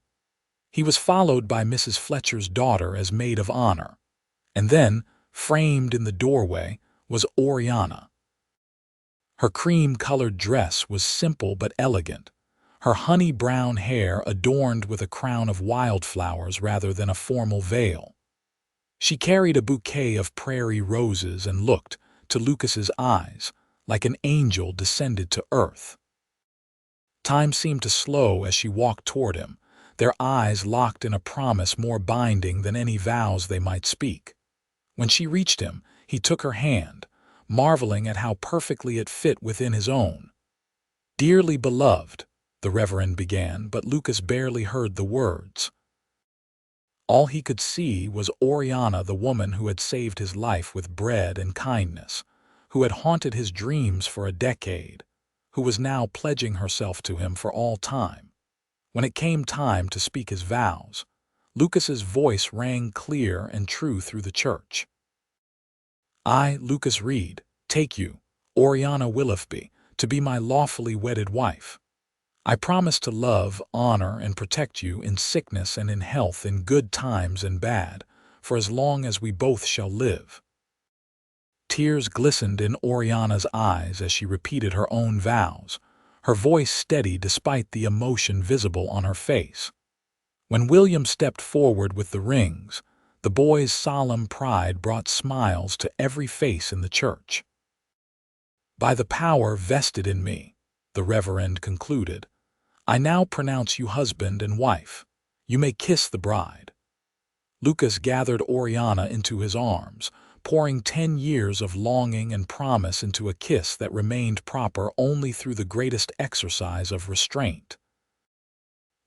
He was followed by Mrs. Fletcher's daughter as maid of honor, and then, framed in the doorway, was Oriana. Her cream-colored dress was simple but elegant, her honey-brown hair adorned with a crown of wildflowers rather than a formal veil. She carried a bouquet of prairie roses and looked, to Lucas's eyes, like an angel descended to earth. Time seemed to slow as she walked toward him, their eyes locked in a promise more binding than any vows they might speak. When she reached him, he took her hand, marveling at how perfectly it fit within his own. "Dearly beloved," the Reverend began, but Lucas barely heard the words. All he could see was Oriana, the woman who had saved his life with bread and kindness, who had haunted his dreams for a decade, who was now pledging herself to him for all time. When it came time to speak his vows, Lucas's voice rang clear and true through the church. "I, Lucas Reed, take you, Oriana Willoughby, to be my lawfully wedded wife. I promise to love, honor, and protect you in sickness and in health, in good times and bad, for as long as we both shall live." Tears glistened in Oriana's eyes as she repeated her own vows, her voice steady despite the emotion visible on her face. When William stepped forward with the rings, the boy's solemn pride brought smiles to every face in the church. "By the power vested in me," the reverend concluded, "I now pronounce you husband and wife. You may kiss the bride." Lucas gathered Oriana into his arms, pouring 10 years of longing and promise into a kiss that remained proper only through the greatest exercise of restraint.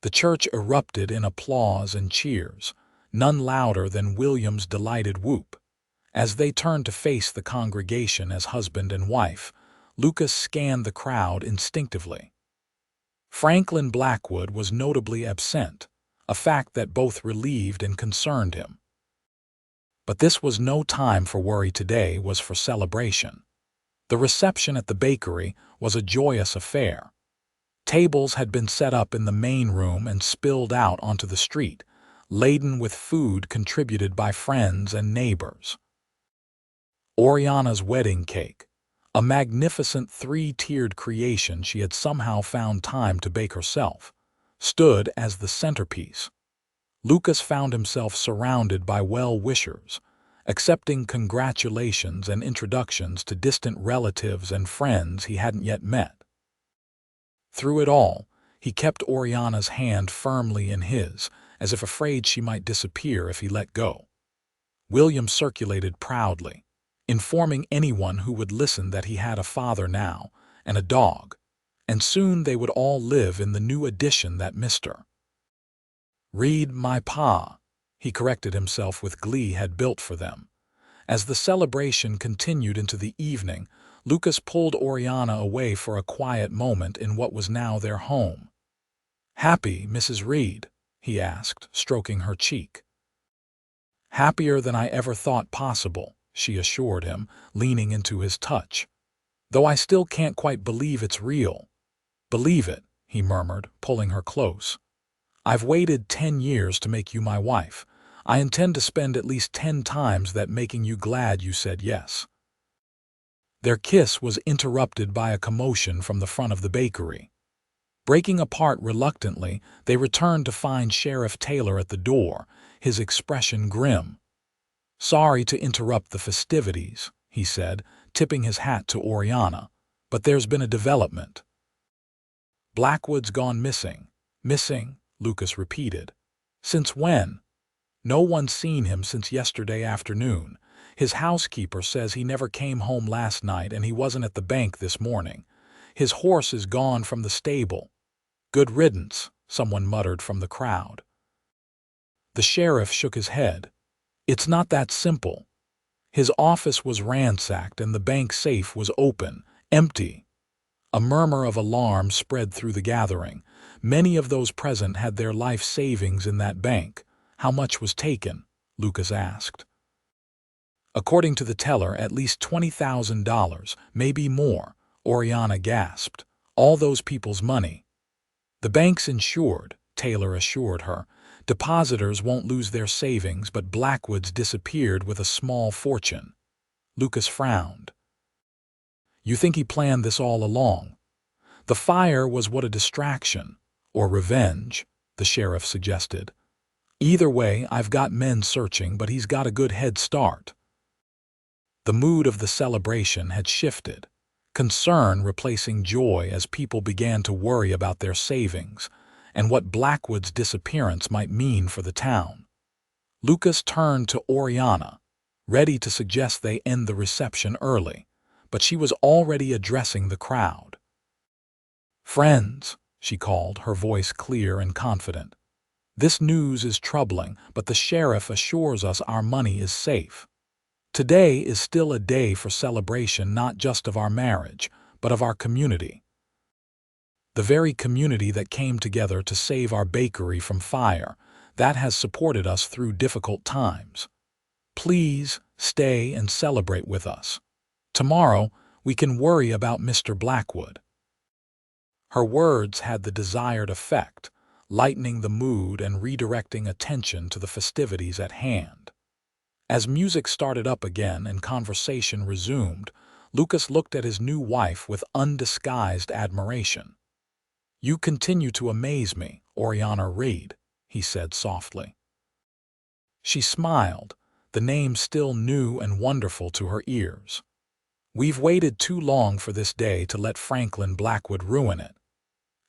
The church erupted in applause and cheers, none louder than William's delighted whoop. As they turned to face the congregation as husband and wife, Lucas scanned the crowd instinctively. Franklin Blackwood was notably absent, a fact that both relieved and concerned him. But this was no time for worry. Today was for celebration. The reception at the bakery was a joyous affair. Tables had been set up in the main room and spilled out onto the street, laden with food contributed by friends and neighbors. Oriana's wedding cake, a magnificent 3-tiered creation she had somehow found time to bake herself, stood as the centerpiece. Lucas found himself surrounded by well-wishers, accepting congratulations and introductions to distant relatives and friends he hadn't yet met. Through it all, he kept Oriana's hand firmly in his, as if afraid she might disappear if he let go. William circulated proudly, informing anyone who would listen that he had a father now and a dog, and soon they would all live in the new addition that Mr. Reed, my pa, he corrected himself with glee, had built for them. As the celebration continued into the evening, Lucas pulled Oriana away for a quiet moment in what was now their home. "Happy, Mrs. Reed?" he asked, stroking her cheek. "Happier than I ever thought possible," she assured him, leaning into his touch. "Though I still can't quite believe it's real." "Believe it," he murmured, pulling her close. "I've waited 10 years to make you my wife. I intend to spend at least 10 times that making you glad you said yes." Their kiss was interrupted by a commotion from the front of the bakery. Breaking apart reluctantly, they returned to find Sheriff Taylor at the door, his expression grim. "Sorry to interrupt the festivities," he said, tipping his hat to Oriana, "but there's been a development." "Blackwood's gone missing." "Missing?" Lucas repeated. "Since when?" "No one's seen him since yesterday afternoon. His housekeeper says he never came home last night and he wasn't at the bank this morning. His horse is gone from the stable." "Good riddance," someone muttered from the crowd. The sheriff shook his head. "It's not that simple. His office was ransacked and the bank safe was open, empty." A murmur of alarm spread through the gathering. Many of those present had their life savings in that bank. "How much was taken?" Lucas asked. "According to the teller, at least $20,000, maybe more," Oriana gasped. "All those people's money." "The bank's insured," Taylor assured her. "Depositors won't lose their savings, but Blackwood's disappeared with a small fortune." Lucas frowned. "You think he planned this all along?" "The fire was what a distraction, or revenge," the sheriff suggested. "Either way, I've got men searching, but he's got a good head start." The mood of the celebration had shifted, concern replacing joy as people began to worry about their savings and what Blackwood's disappearance might mean for the town. Lucas turned to Oriana, ready to suggest they end the reception early, but she was already addressing the crowd. "Friends," she called, her voice clear and confident. "This news is troubling, but the sheriff assures us our money is safe. Today is still a day for celebration, not just of our marriage, but of our community. The very community that came together to save our bakery from fire, that has supported us through difficult times. Please stay and celebrate with us. Tomorrow, we can worry about Mr. Blackwood." Her words had the desired effect, lightening the mood and redirecting attention to the festivities at hand. As music started up again and conversation resumed, Lucas looked at his new wife with undisguised admiration. "You continue to amaze me, Oriana Reed," he said softly. She smiled, the name still new and wonderful to her ears. "We've waited too long for this day to let Franklin Blackwood ruin it."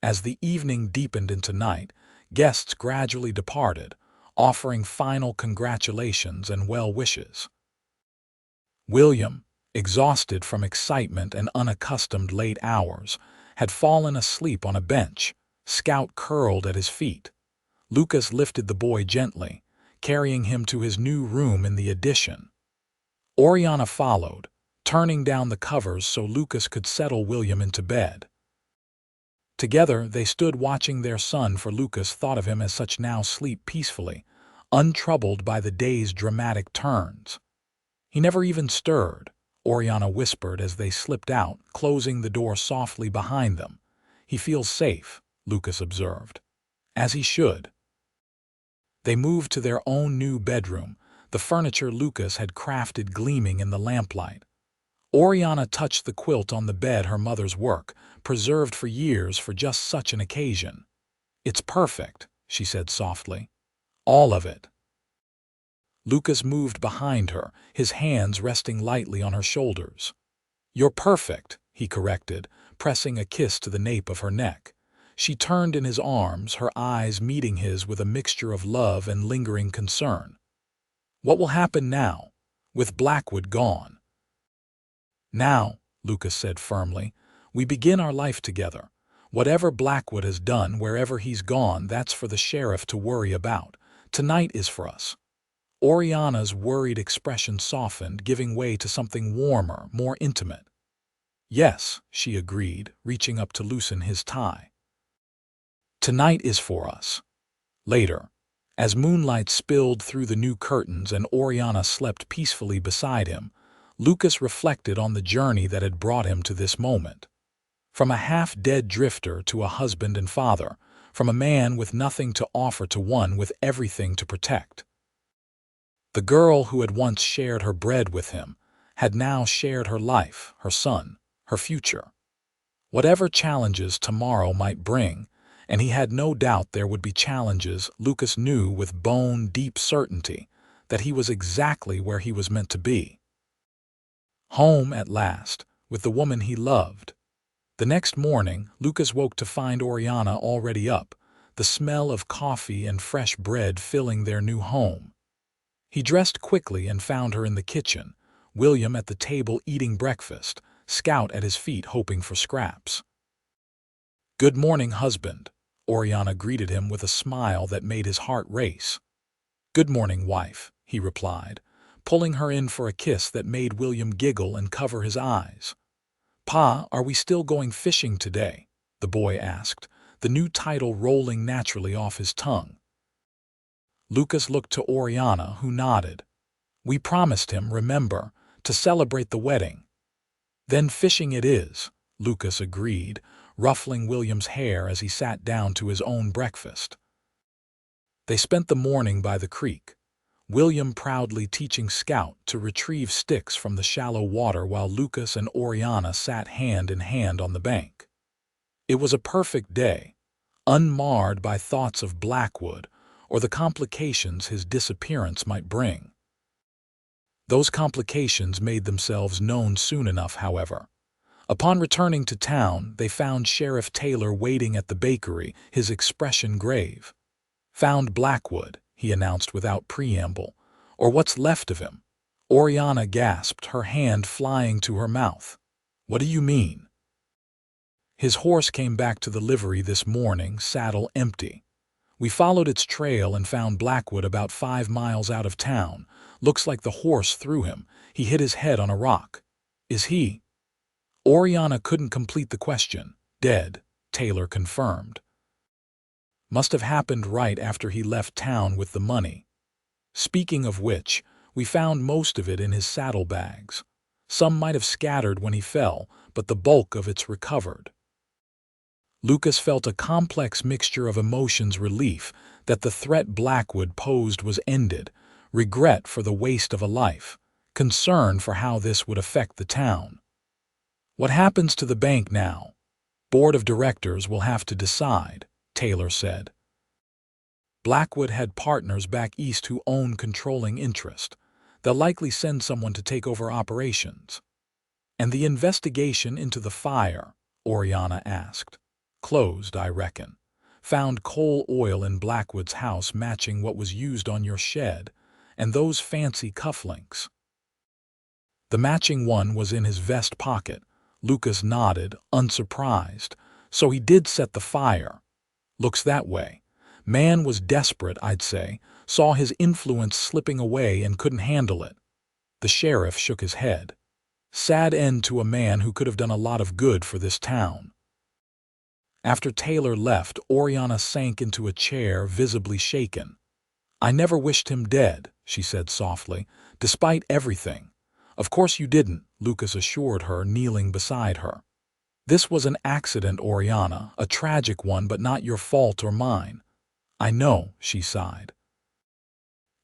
As the evening deepened into night, guests gradually departed, offering final congratulations and well wishes. William, exhausted from excitement and unaccustomed late hours, had fallen asleep on a bench, Scout curled at his feet. Lucas lifted the boy gently, carrying him to his new room in the addition. Oriana followed, turning down the covers so Lucas could settle William into bed. Together they stood watching their son, for Lucas thought of him as such now sleep peacefully, untroubled by the day's dramatic turns. "He never even stirred," Oriana whispered as they slipped out, closing the door softly behind them. "He feels safe," Lucas observed. "As he should." They moved to their own new bedroom, the furniture Lucas had crafted gleaming in the lamplight. Oriana touched the quilt on the bed, her mother's work, preserved for years for just such an occasion. "It's perfect," she said softly. "All of it." Lucas moved behind her, his hands resting lightly on her shoulders. "You're perfect," he corrected, pressing a kiss to the nape of her neck. She turned in his arms, her eyes meeting his with a mixture of love and lingering concern. "What will happen now, with Blackwood gone?" "Now," Lucas said firmly, "we begin our life together. Whatever Blackwood has done, wherever he's gone, that's for the sheriff to worry about. Tonight is for us." Oriana's worried expression softened, giving way to something warmer, more intimate. "Yes," she agreed, reaching up to loosen his tie. "Tonight is for us." Later, as moonlight spilled through the new curtains and Oriana slept peacefully beside him, Lucas reflected on the journey that had brought him to this moment. From a half-dead drifter to a husband and father, from a man with nothing to offer to one with everything to protect. The girl who had once shared her bread with him had now shared her life, her son, her future. Whatever challenges tomorrow might bring, and he had no doubt there would be challenges, Lucas knew with bone-deep certainty that he was exactly where he was meant to be. Home at last, with the woman he loved. The next morning, Lucas woke to find Oriana already up, the smell of coffee and fresh bread filling their new home. He dressed quickly and found her in the kitchen, William at the table eating breakfast, Scout at his feet hoping for scraps. "Good morning, husband," Oriana greeted him with a smile that made his heart race. "Good morning, wife," he replied, pulling her in for a kiss that made William giggle and cover his eyes. "Pa, are we still going fishing today?" the boy asked, the new title rolling naturally off his tongue. Lucas looked to Oriana, who nodded. "We promised him, remember, to celebrate the wedding." "Then fishing it is," Lucas agreed, ruffling William's hair as he sat down to his own breakfast. They spent the morning by the creek, William proudly teaching Scout to retrieve sticks from the shallow water while Lucas and Oriana sat hand in hand on the bank. It was a perfect day, unmarred by thoughts of Blackwood or the complications his disappearance might bring. Those complications made themselves known soon enough, however. Upon returning to town, they found Sheriff Taylor waiting at the bakery, his expression grave. "Found Blackwood," he announced without preamble. "Or what's left of him." Oriana gasped, her hand flying to her mouth. "What do you mean?" "His horse came back to the livery this morning, saddle empty. We followed its trail and found Blackwood about 5 miles out of town. Looks like the horse threw him. He hit his head on a rock." "Is he—" Oriana couldn't complete the question. "Dead," Taylor confirmed. "Must have happened right after he left town with the money. Speaking of which, we found most of it in his saddlebags. Some might have scattered when he fell, but the bulk of it's recovered." Lucas felt a complex mixture of emotions: relief that the threat Blackwood posed was ended, regret for the waste of a life, concern for how this would affect the town. "What happens to the bank now? Board of directors will have to decide," Taylor said. "Blackwood had partners back east who own controlling interest. They'll likely send someone to take over operations." "And the investigation into the fire?" Oriana asked. "Closed, I reckon. Found coal oil in Blackwood's house matching what was used on your shed, and those fancy cufflinks." "The matching one was in his vest pocket." Lucas nodded, unsurprised. "So he did set the fire." "Looks that way. Man was desperate, I'd say, saw his influence slipping away and couldn't handle it." The sheriff shook his head. "Sad end to a man who could have done a lot of good for this town." After Taylor left, Oriana sank into a chair, visibly shaken. "I never wished him dead," she said softly, "despite everything." "Of course you didn't," Lucas assured her, kneeling beside her. "This was an accident, Oriana, a tragic one, but not your fault or mine." "I know," she sighed.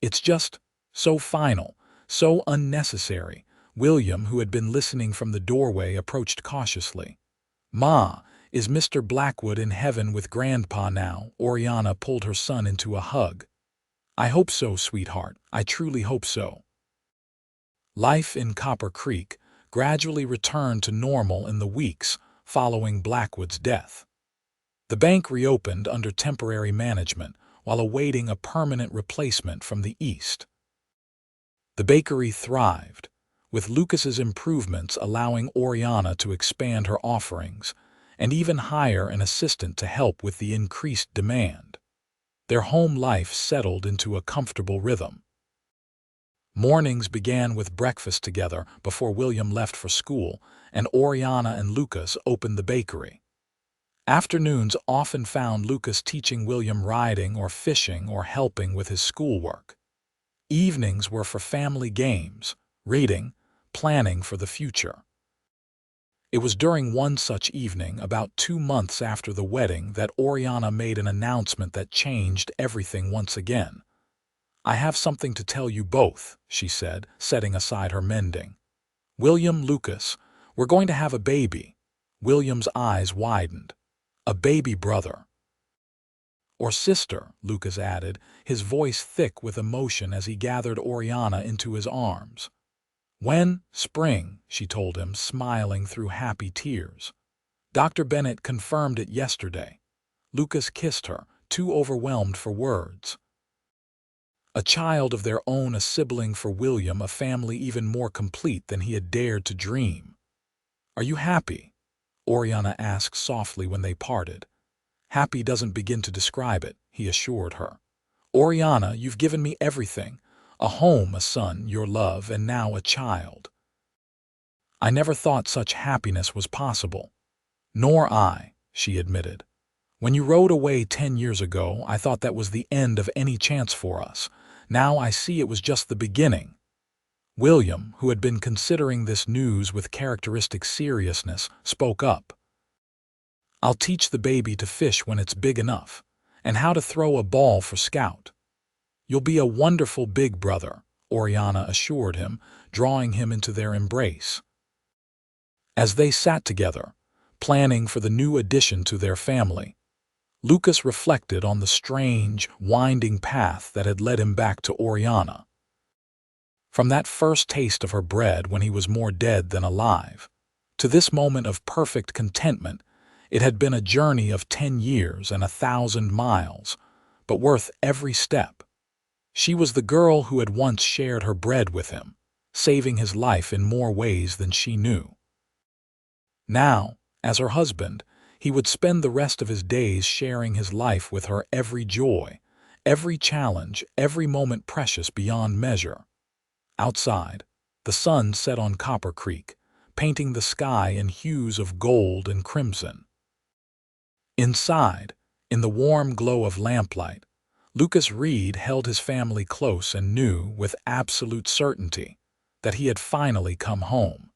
"It's just so final, so unnecessary." William, who had been listening from the doorway, approached cautiously. "Ma, is Mr. Blackwood in heaven with Grandpa now?" Oriana pulled her son into a hug. "I hope so, sweetheart. I truly hope so." Life in Copper Creek gradually returned to normal in the weeks following Blackwood's death. The bank reopened under temporary management while awaiting a permanent replacement from the east. The bakery thrived, with Lucas's improvements allowing Oriana to expand her offerings and even hire an assistant to help with the increased demand. Their home life settled into a comfortable rhythm. Mornings began with breakfast together before William left for school, and Oriana and Lucas opened the bakery. Afternoons often found Lucas teaching William riding or fishing or helping with his schoolwork. Evenings were for family games, reading, planning for the future. It was during one such evening, about 2 months after the wedding, that Oriana made an announcement that changed everything once again. "I have something to tell you both," she said, setting aside her mending. "William, Lucas, we're going to have a baby." William's eyes widened. "A baby brother." "Or sister," Lucas added, his voice thick with emotion as he gathered Oriana into his arms. "When? Spring," she told him, smiling through happy tears. "Dr. Bennett confirmed it yesterday." Lucas kissed her, too overwhelmed for words. A child of their own, a sibling for William, a family even more complete than he had dared to dream. "Are you happy?" Oriana asked softly when they parted. "Happy doesn't begin to describe it," he assured her. "Oriana, you've given me everything. A home, a son, your love, and now a child. I never thought such happiness was possible." "Nor I," she admitted. "When you rode away 10 years ago, I thought that was the end of any chance for us. Now I see it was just the beginning." William, who had been considering this news with characteristic seriousness, spoke up. "I'll teach the baby to fish when it's big enough, and how to throw a ball for Scout." "You'll be a wonderful big brother," Oriana assured him, drawing him into their embrace. As they sat together, planning for the new addition to their family, Lucas reflected on the strange, winding path that had led him back to Oriana. From that first taste of her bread when he was more dead than alive, to this moment of perfect contentment, it had been a journey of 10 years and 1,000 miles, but worth every step. She was the girl who had once shared her bread with him, saving his life in more ways than she knew. Now, as her husband, he would spend the rest of his days sharing his life with her, every joy, every challenge, every moment precious beyond measure. Outside, the sun set on Copper Creek, painting the sky in hues of gold and crimson. Inside, in the warm glow of lamplight, Lucas Reed held his family close and knew with absolute certainty that he had finally come home.